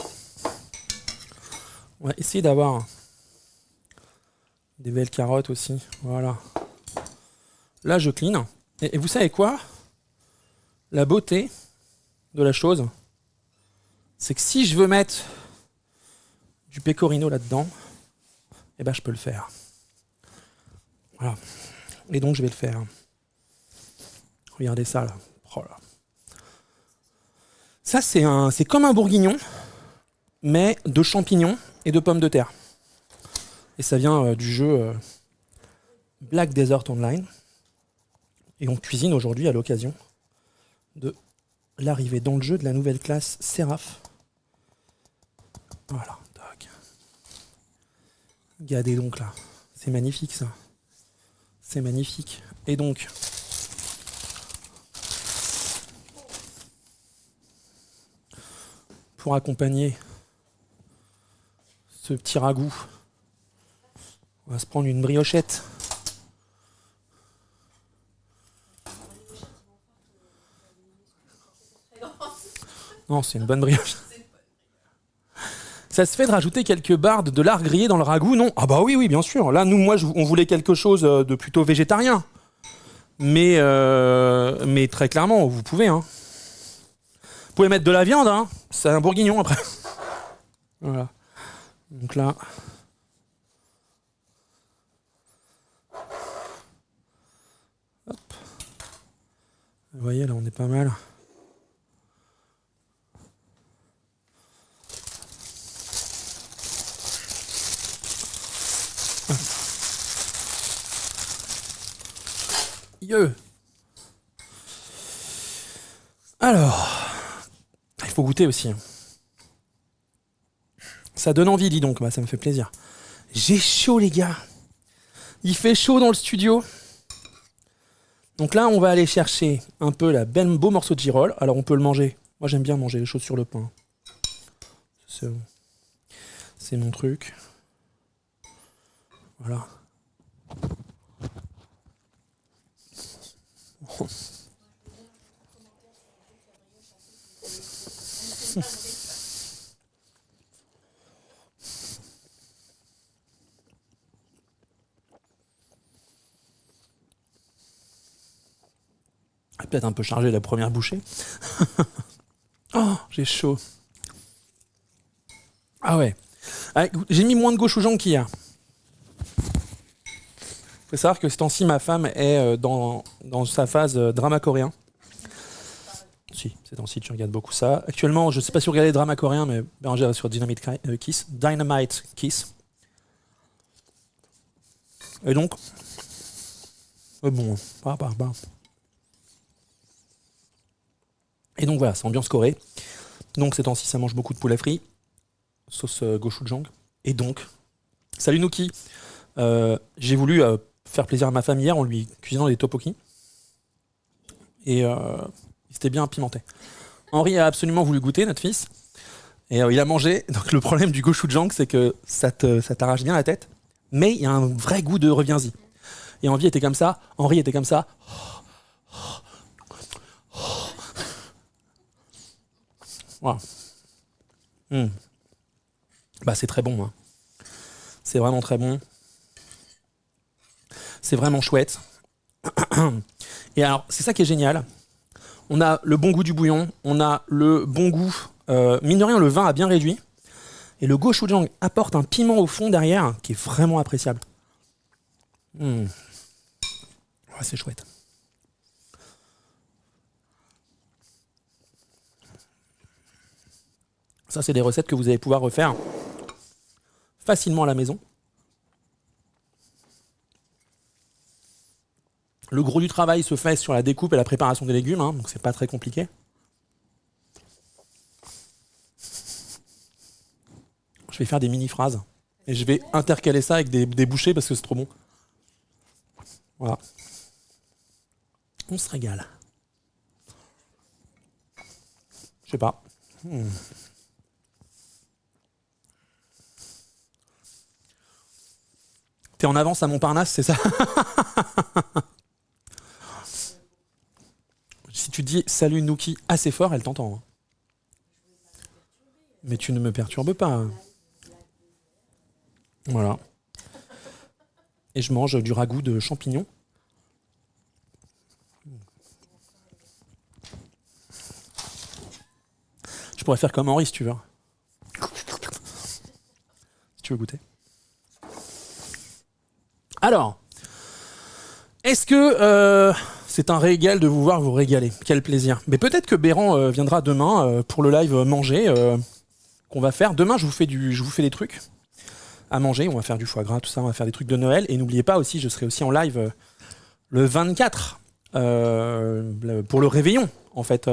On va essayer d'avoir des belles carottes aussi. Voilà. Là, je clean. Et vous savez quoi? La beauté de la chose, c'est que si je veux mettre du pecorino là-dedans, eh ben, je peux le faire. Voilà. Et donc, je vais le faire. Regardez ça, là. Oh là. Ça, c'est comme un bourguignon, mais de champignons et de pommes de terre. Et ça vient du jeu Black Desert Online. Et on cuisine aujourd'hui à l'occasion de l'arrivée dans le jeu de la nouvelle classe Seraph. Voilà. Tac. Regardez donc là. C'est magnifique ça. C'est magnifique. Et donc, pour accompagner ce petit ragoût, on va se prendre une briochette. Non, c'est une bonne brioche. Ça se fait de rajouter quelques barres de lard grillé dans le ragoût, non? Ah bah oui, oui, bien sûr. Là, on voulait quelque chose de plutôt végétarien. Mais très clairement, vous pouvez. Hein. Vous pouvez mettre de la viande, hein. C'est un bourguignon après. Voilà. Donc là... Hop. Vous voyez, là, on est pas mal. Alors, il faut goûter aussi. Ça donne envie, dis donc, bah, ça me fait plaisir. J'ai chaud, les gars. Il fait chaud dans le studio. Donc là, on va aller chercher un peu la belle beau morceau de girole. Alors, on peut le manger. Moi, j'aime bien manger les choses sur le pain. C'est mon truc. Voilà. Peut-être un peu chargé la première bouchée. Oh, j'ai chaud. Ah ouais. J'ai mis moins de gochujang qu'hier. Il faut savoir que ce temps-ci, ma femme est dans sa phase drama coréen. Si, ces temps-ci, tu regardes beaucoup ça. Actuellement, je ne sais pas si vous regardez drama coréen, mais Bérangère est sur Dynamite Kiss. Et donc, bon, Et donc voilà, c'est ambiance Corée. Donc ces temps-ci, ça mange beaucoup de poulet frit, sauce gochujang. Et donc, salut Nuki, j'ai voulu faire plaisir à ma femme hier en lui cuisinant des tteokbokki. Et c'était bien pimenté. Henri a absolument voulu goûter, notre fils. Et il a mangé. Donc le problème du gochujang, c'est que ça t'arrache bien la tête. Mais il y a un vrai goût de reviens-y. Et Henri était comme ça. Wow. Bah, c'est très bon. Hein. C'est vraiment très bon. C'est vraiment chouette. Et alors, c'est ça qui est génial. On a le bon goût du bouillon. On a le bon goût. Mine de rien, le vin a bien réduit. Et le gochujang apporte un piment au fond derrière qui est vraiment appréciable. Ouais, c'est chouette. Ça, c'est des recettes que vous allez pouvoir refaire facilement à la maison. Le gros du travail se fait sur la découpe et la préparation des légumes, hein, donc c'est pas très compliqué. Je vais faire des mini-phrases et je vais intercaler ça avec des bouchées parce que c'est trop bon. Voilà. On se régale. Je sais pas. T'es en avance à Montparnasse, c'est ça? Si tu dis salut Nouki assez fort, elle t'entend. Hein. Mais tu ne me perturbes pas. Voilà. Et je mange du ragoût de champignons. Je pourrais faire comme Henri si tu veux. Si tu veux goûter. Alors, est-ce que c'est un régal de vous voir vous régaler? Quel plaisir. Mais peut-être que Béran viendra demain pour le live manger qu'on va faire. Demain, je vous fais des trucs à manger. On va faire du foie gras, tout ça. On va faire des trucs de Noël. Et n'oubliez pas aussi, je serai aussi en live le 24 pour le réveillon, en fait.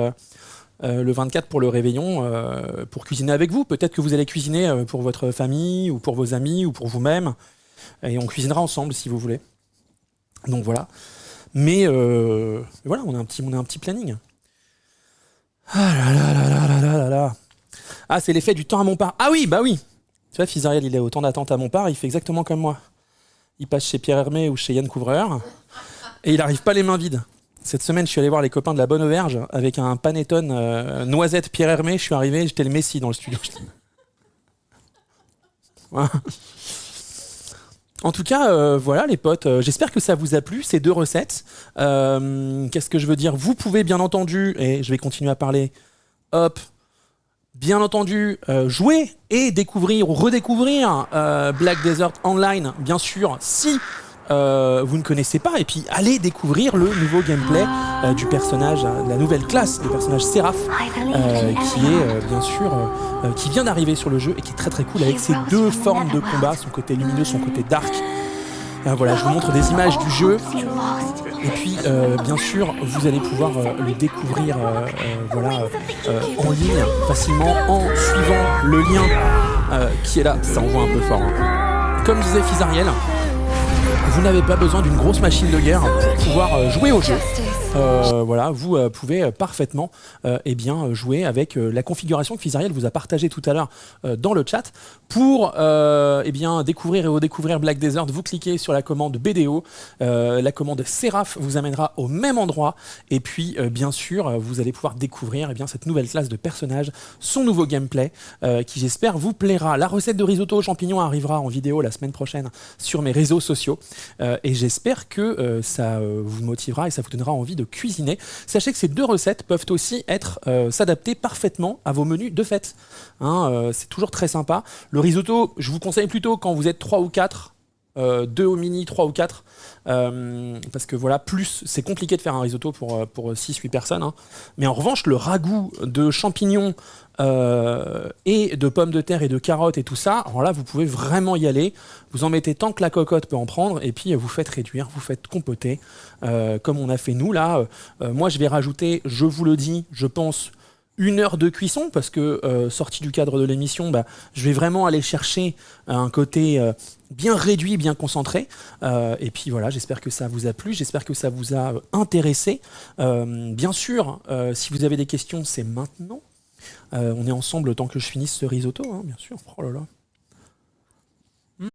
Le 24 pour le réveillon, pour cuisiner avec vous. Peut-être que vous allez cuisiner pour votre famille ou pour vos amis ou pour vous-même. Et on cuisinera ensemble si vous voulez. Donc voilà. Mais voilà, on a un petit planning. Ah là là là là là là là là. Ah, c'est l'effet du temps à Montparnasse. Ah oui, bah oui. Tu vois, Fizariel, il est au temps d'attente à Montparnasse, il fait exactement comme moi. Il passe chez Pierre Hermé ou chez Yann Couvreur et il n'arrive pas les mains vides. Cette semaine, je suis allé voir les copains de la Bonne Auberge avec un panettone noisette Pierre Hermé. Je suis arrivé, j'étais le Messi dans le studio. Voilà. En tout cas, voilà les potes, j'espère que ça vous a plu, ces deux recettes. Qu'est-ce que je veux dire? Vous pouvez bien entendu, et je vais continuer à parler, bien entendu, jouer et découvrir ou redécouvrir Black Desert Online, bien sûr, si vous ne connaissez pas, et puis allez découvrir le nouveau gameplay du personnage, de la nouvelle classe, du personnage Seraph, qui est bien sûr, qui vient d'arriver sur le jeu et qui est très très cool avec ses deux formes de combat, son côté lumineux, son côté dark. Voilà, je vous montre des images du jeu. Et puis, bien sûr, vous allez pouvoir le découvrir en ligne facilement en suivant le lien qui est là. Ça envoie un peu fort. Hein. Comme disait Fizariel, vous n'avez pas besoin d'une grosse machine de guerre pour pouvoir jouer au jeu. Voilà, vous pouvez parfaitement jouer avec la configuration que Fizariel vous a partagée tout à l'heure dans le chat. Pour découvrir et redécouvrir Black Desert, vous cliquez sur la commande BDO. La commande Seraph vous amènera au même endroit. Et puis, bien sûr, vous allez pouvoir découvrir cette nouvelle classe de personnages, son nouveau gameplay, qui j'espère vous plaira. La recette de risotto aux champignons arrivera en vidéo la semaine prochaine sur mes réseaux sociaux. Et j'espère que ça vous motivera et ça vous donnera envie de cuisiner. Sachez que ces deux recettes peuvent aussi être s'adapter parfaitement à vos menus de fête. Hein, c'est toujours très sympa. Le risotto, je vous conseille plutôt quand vous êtes 3 ou 4, 2 au mini, 3 ou 4, parce que voilà, plus c'est compliqué de faire un risotto pour 6-8 personnes. Hein. Mais en revanche, le ragoût de champignons et de pommes de terre et de carottes et tout ça, alors là, vous pouvez vraiment y aller. Vous en mettez tant que la cocotte peut en prendre et puis vous faites réduire, vous faites compoter, comme on a fait nous là. Moi, je vais rajouter, je vous le dis, je pense, 1 heure de cuisson, parce que sorti du cadre de l'émission, je vais vraiment aller chercher un côté bien réduit, bien concentré. Et puis voilà, j'espère que ça vous a plu, j'espère que ça vous a intéressé. Bien sûr, si vous avez des questions, c'est maintenant. On est ensemble tant que je finisse ce risotto, hein, bien sûr. Oh là là.